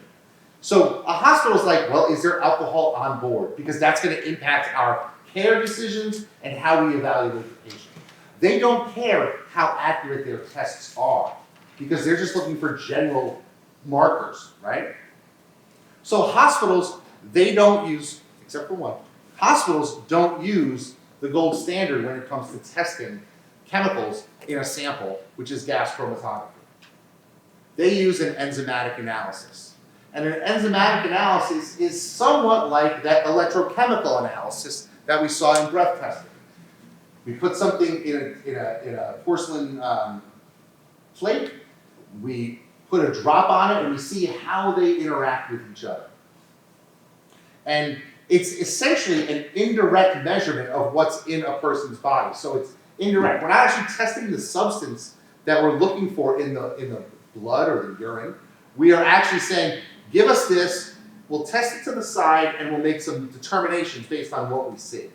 So a hospital is like, well, is there alcohol on board? Because that's going to impact our care decisions and how we evaluate the patient. They don't care how accurate their tests are because they're just looking for general markers, right? So hospitals, they don't use, except for one, hospitals don't use the gold standard when it comes to testing chemicals in a sample, which is gas chromatography. They use an enzymatic analysis. And an enzymatic analysis is somewhat like that electrochemical analysis that we saw in breath testing. We put something in a porcelain plate, we put a drop on it, and we see how they interact with each other. And it's essentially an indirect measurement of what's in a person's body. So it's indirect. We're not actually testing the substance that we're looking for in the blood or the urine. We are actually saying, give us this, we'll test it to the side, and we'll make some determinations based on what we see.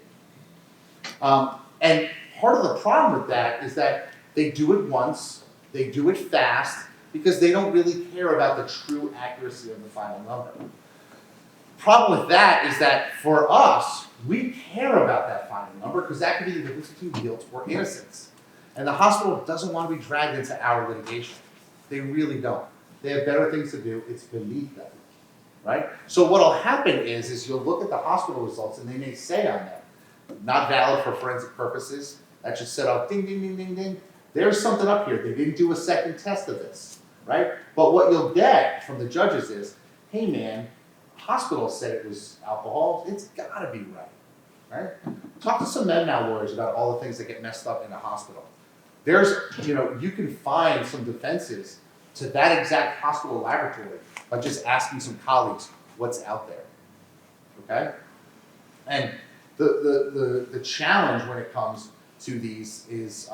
And part of the problem with that is that they do it once, they do it fast, because they don't really care about the true accuracy of the final number. Problem with that is that for us, we care about that final number because that could be the difference between guilt or innocence. And the hospital doesn't want to be dragged into our litigation. They really don't. They have better things to do. It's beneath them, right? So what'll happen is you'll look at the hospital results and they may say on them, not valid for forensic purposes. That should set off ding, ding, ding, ding, ding. There's something up here. They didn't do a second test of this, right? But what you'll get from the judges is, hey man, hospital said it was alcohol. It's gotta be right? Talk to some med mal lawyers about all the things that get messed up in a hospital. There's, you can find some defenses to that exact hospital laboratory by just asking some colleagues what's out there, okay? And the challenge when it comes to these is,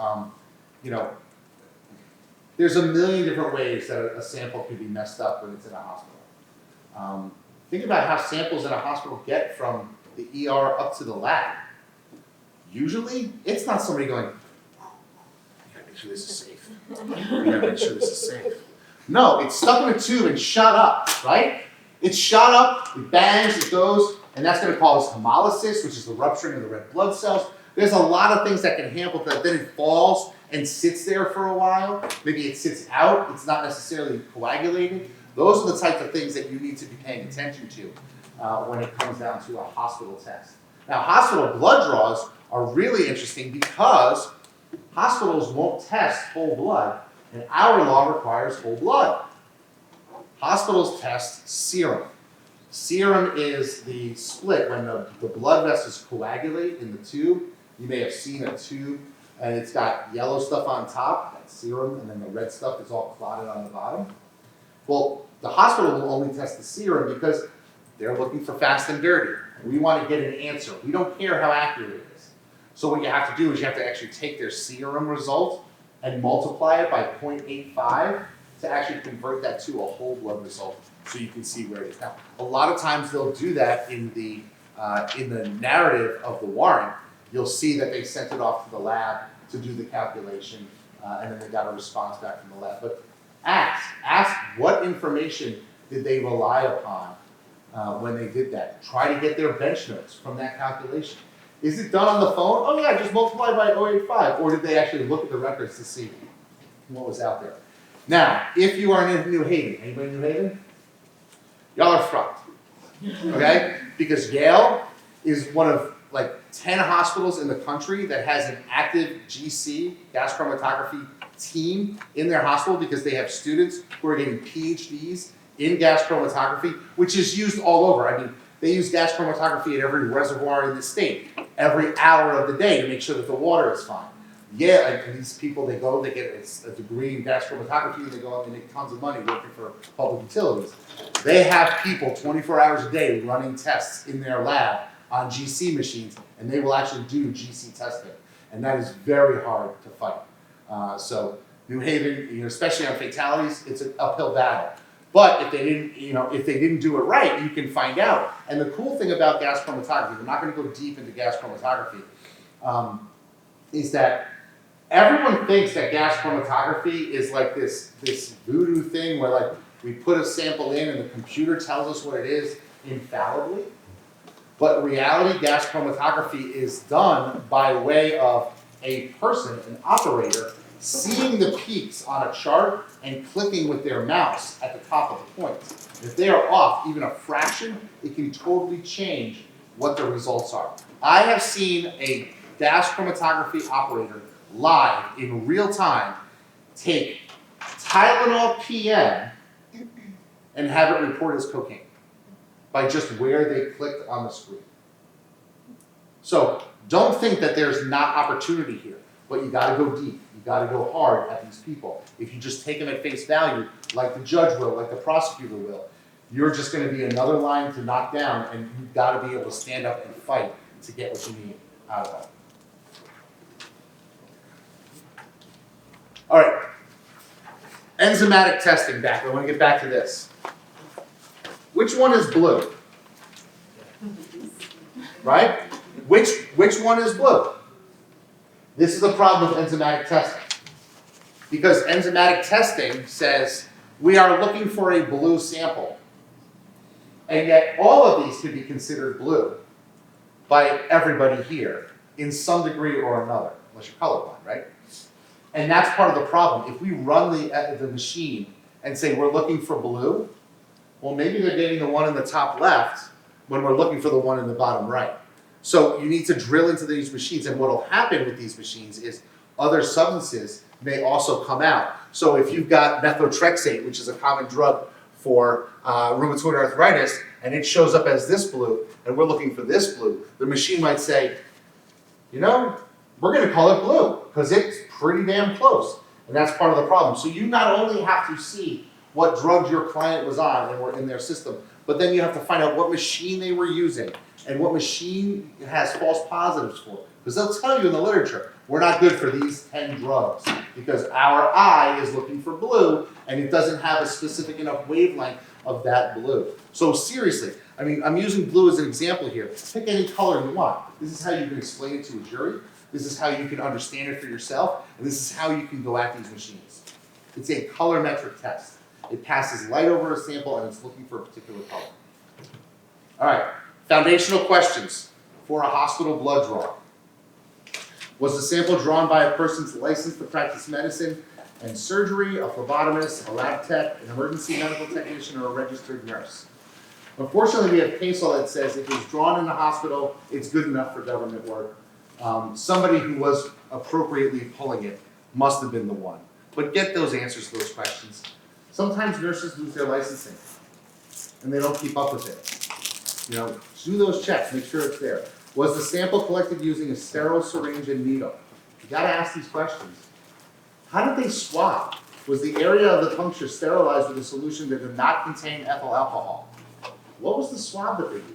there's a million different ways that a sample can be messed up when it's in a hospital. Think about how samples in a hospital get from the ER up to the lab. Usually, it's not somebody going, we gotta make sure this is safe. We gotta make sure this is safe. No, it's stuck in a tube and shot up, right? It's shot up, it bangs, it goes, and that's gonna cause hemolysis, which is the rupturing of the red blood cells. There's a lot of things that can handle that. Then it falls and sits there for a while. Maybe it sits out, it's not necessarily coagulated. Those are the types of things that you need to be paying attention to when it comes down to a hospital test. Now, hospital blood draws are really interesting because hospitals won't test whole blood, and our law requires whole blood. Hospitals test serum. Serum is the split when the blood vessels coagulate in the tube. You may have seen a tube, and it's got yellow stuff on top, that's serum, and then the red stuff is all clotted on the bottom. Well, the hospital will only test the serum because they're looking for fast and dirty. We want to get an answer. We don't care how accurate it is. So what you have to do is you have to actually take their serum result and multiply it by 0.85 to actually convert that to a whole blood result so you can see where it is. Now, a lot of times they'll do that in the narrative of the warrant, you'll see that they sent it off to the lab to do the calculation, and then they got a response back from the lab. But ask what information did they rely upon when they did that? Try to get their bench notes from that calculation. Is it done on the phone? Oh yeah, just multiply by 0.85. Or did they actually look at the records to see what was out there? Now, if you are in New Haven, anybody in New Haven? Y'all are fucked, okay? Because Yale is one of like 10 hospitals in the country that has an active GC, gas chromatography team in their hospital because they have students who are getting PhDs in gas chromatography, which is used all over. I mean, they use gas chromatography at every reservoir in the state, every hour of the day to make sure that the water is fine. Yeah, and these people, they get a degree in gas chromatography, they go out and they make tons of money working for public utilities. They have people 24 hours a day running tests in their lab on GC machines, and they will actually do GC testing. And that is very hard to fight. So New Haven, especially on fatalities, it's an uphill battle. But if they didn't do it right, you can find out. And the cool thing about gas chromatography, we're not going to go deep into gas chromatography, is that everyone thinks that gas chromatography is like this voodoo thing where like we put a sample in and the computer tells us what it is infallibly. But in reality, gas chromatography is done by way of a person, an operator, seeing the peaks on a chart and clicking with their mouse at the top of the points. If they are off even a fraction, it can totally change what the results are. I have seen a gas chromatography operator live in real time take Tylenol PM and have it report as cocaine by just where they clicked on the screen. So don't think that there's not opportunity here, but you gotta go deep. You gotta go hard at these people. If you just take them at face value, like the judge will, like the prosecutor will, you're just gonna be another line to knock down, and you've gotta be able to stand up and fight to get what you need out of it. All right, enzymatic testing back. I want to get back to this. Which one is blue? Right? Which one is blue? This is the problem with enzymatic testing. Because enzymatic testing says we are looking for a blue sample. And yet all of these could be considered blue by everybody here in some degree or another, unless you're colorblind, right? And that's part of the problem. If we run the machine and say we're looking for blue, well, maybe they're getting the one in the top left when we're looking for the one in the bottom right. So you need to drill into these machines, and what will happen with these machines is other substances may also come out. So if you've got methotrexate, which is a common drug for rheumatoid arthritis, and it shows up as this blue, and we're looking for this blue, the machine might say, you know, we're going to call it blue because it's pretty damn close. And that's part of the problem. So you not only have to see what drugs your client was on and were in their system, but then you have to find out what machine they were using and what machine it has false positives for. Because they'll tell you in the literature, we're not good for these 10 drugs because our eye is looking for blue and it doesn't have a specific enough wavelength of that blue. So seriously, I mean, I'm using blue as an example here. Pick any color you want. This is how you can explain it to a jury. This is how you can understand it for yourself. And this is how you can go at these machines. It's a colorimetric test. It passes light over a sample and it's looking for a particular color. All right, foundational questions for a hospital blood draw. Was the sample drawn by a person licensed to practice medicine and surgery, a phlebotomist, a lab tech, an emergency medical technician, or a registered nurse? Unfortunately, we have case law that says if it's drawn in the hospital, it's good enough for government work. Somebody who was appropriately pulling it must have been the one. But get those answers to those questions. Sometimes nurses lose their licensing and they don't keep up with it. You know, do those checks, make sure it's there. Was the sample collected using a sterile syringe and needle? You gotta ask these questions. How did they swab? Was the area of the puncture sterilized with a solution that did not contain ethyl alcohol? What was the swab that they used?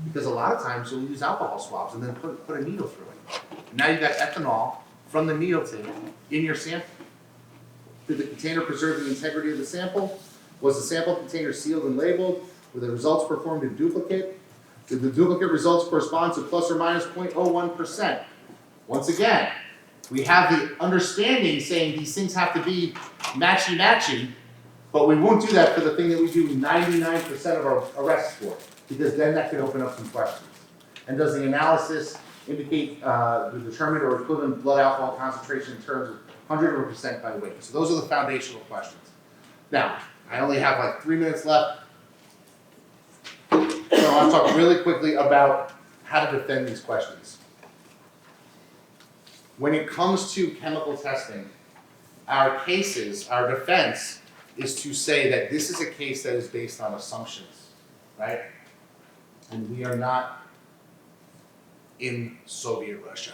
Because a lot of times you'll use alcohol swabs and then put a needle through it. And now you've got ethanol from the needle tip in your sample. Did the container preserve the integrity of the sample? Was the sample container sealed and labeled? Were the results performed in duplicate? Did the duplicate results correspond to plus or minus 0.01%? Once again, we have the understanding saying these things have to be matchy-matchy, but we won't do that for the thing that we do 99% of our arrests for, because then that could open up some questions. And does the analysis indicate the determined or equivalent blood alcohol concentration in terms of 100% by weight? So those are the foundational questions. Now, I only have like 3 minutes left. So I want to talk really quickly about how to defend these questions. When it comes to chemical testing, our cases, our defense is to say that this is a case that is based on assumptions, right? And we are not in Soviet Russia.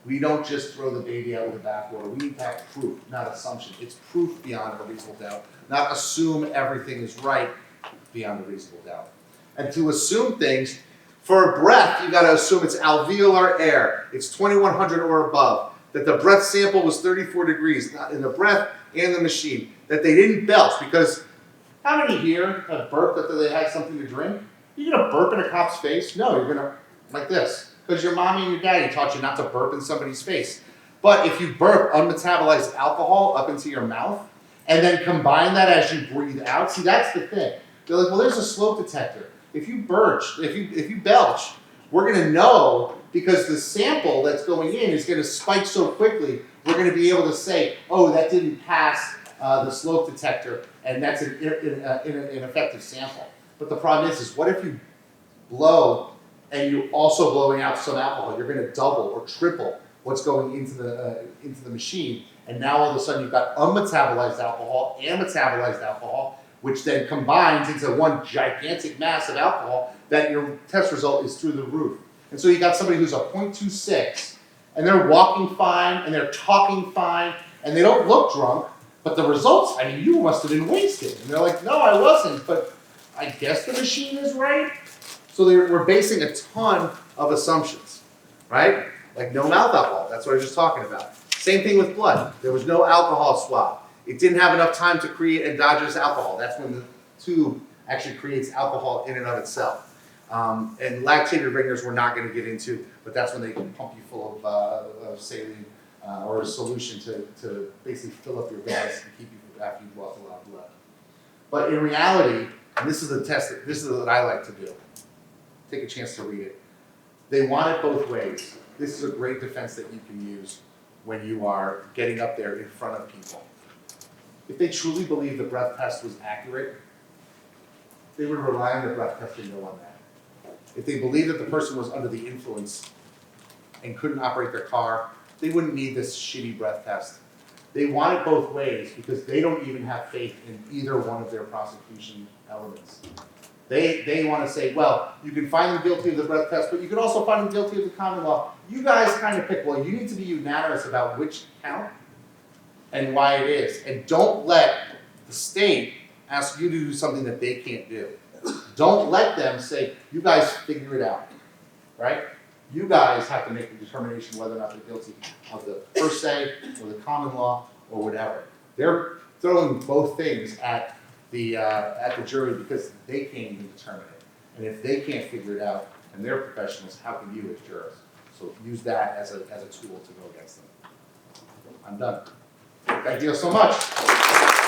We don't just throw the baby out with the bathwater. We need to have proof, not assumption. It's proof beyond a reasonable doubt, not assume everything is right beyond a reasonable doubt. And to assume things, for a breath, you gotta assume it's alveolar air. It's 2100 or above. That the breath sample was 34 degrees, not in the breath and the machine. That they didn't belch, because how many here have burped after they had something to drink? You're gonna burp in a cop's face? No, you're gonna, like this. Because your mommy and your daddy taught you not to burp in somebody's face. But if you burp unmetabolized alcohol up into your mouth, and then combine that as you breathe out, see, that's the thing. They're like, well, there's a smoke detector. If you belch, we're gonna know, because the sample that's going in is gonna spike so quickly, we're gonna be able to say, oh, that didn't pass the smoke detector, and that's an ineffective sample. But the problem is what if you blow and you're also blowing out some alcohol? You're gonna double or triple what's going into the machine, and now all of a sudden you've got unmetabolized alcohol and metabolized alcohol, which then combines into one gigantic mass of alcohol that your test result is through the roof. And so you got somebody who's a 0.26, and they're walking fine, and they're talking fine, and they don't look drunk, but the results, I mean, you must have been wasted. And they're like, no, I wasn't, but I guess the machine is right. So we're basing a ton of assumptions, right? Like no mouth alcohol, that's what I was just talking about. Same thing with blood. There was no alcohol swab. It didn't have enough time to create endogenous alcohol. That's when the tube actually creates alcohol in and of itself. And lactated ringers we're not going to get into, but that's when they can pump you full of saline or a solution to basically fill up your gas and keep you after you've lost a lot of blood. But in reality, and this is the test, this is what I like to do. Take a chance to read it. They want it both ways. This is a great defense that you can use when you are getting up there in front of people. If they truly believe the breath test was accurate, they would rely on the breath test and go on that. If they believe that the person was under the influence and couldn't operate their car, they wouldn't need this shitty breath test. They want it both ways because they don't even have faith in either one of their prosecution elements. They want to say, well, you can find them guilty of the breath test, but you can also find them guilty of the common law. You guys kind of pick. Well, you need to be unanimous about which count and why it is. And don't let the state ask you to do something that they can't do. Don't let them say, you guys figure it out, right? You guys have to make the determination whether or not they're guilty of the per se or the common law or whatever. They're throwing both things at the jury because they can't even determine it. And if they can't figure it out and they're professionals, how can you as jurors? So use that as a tool to go against them. I'm done. Thank you so much.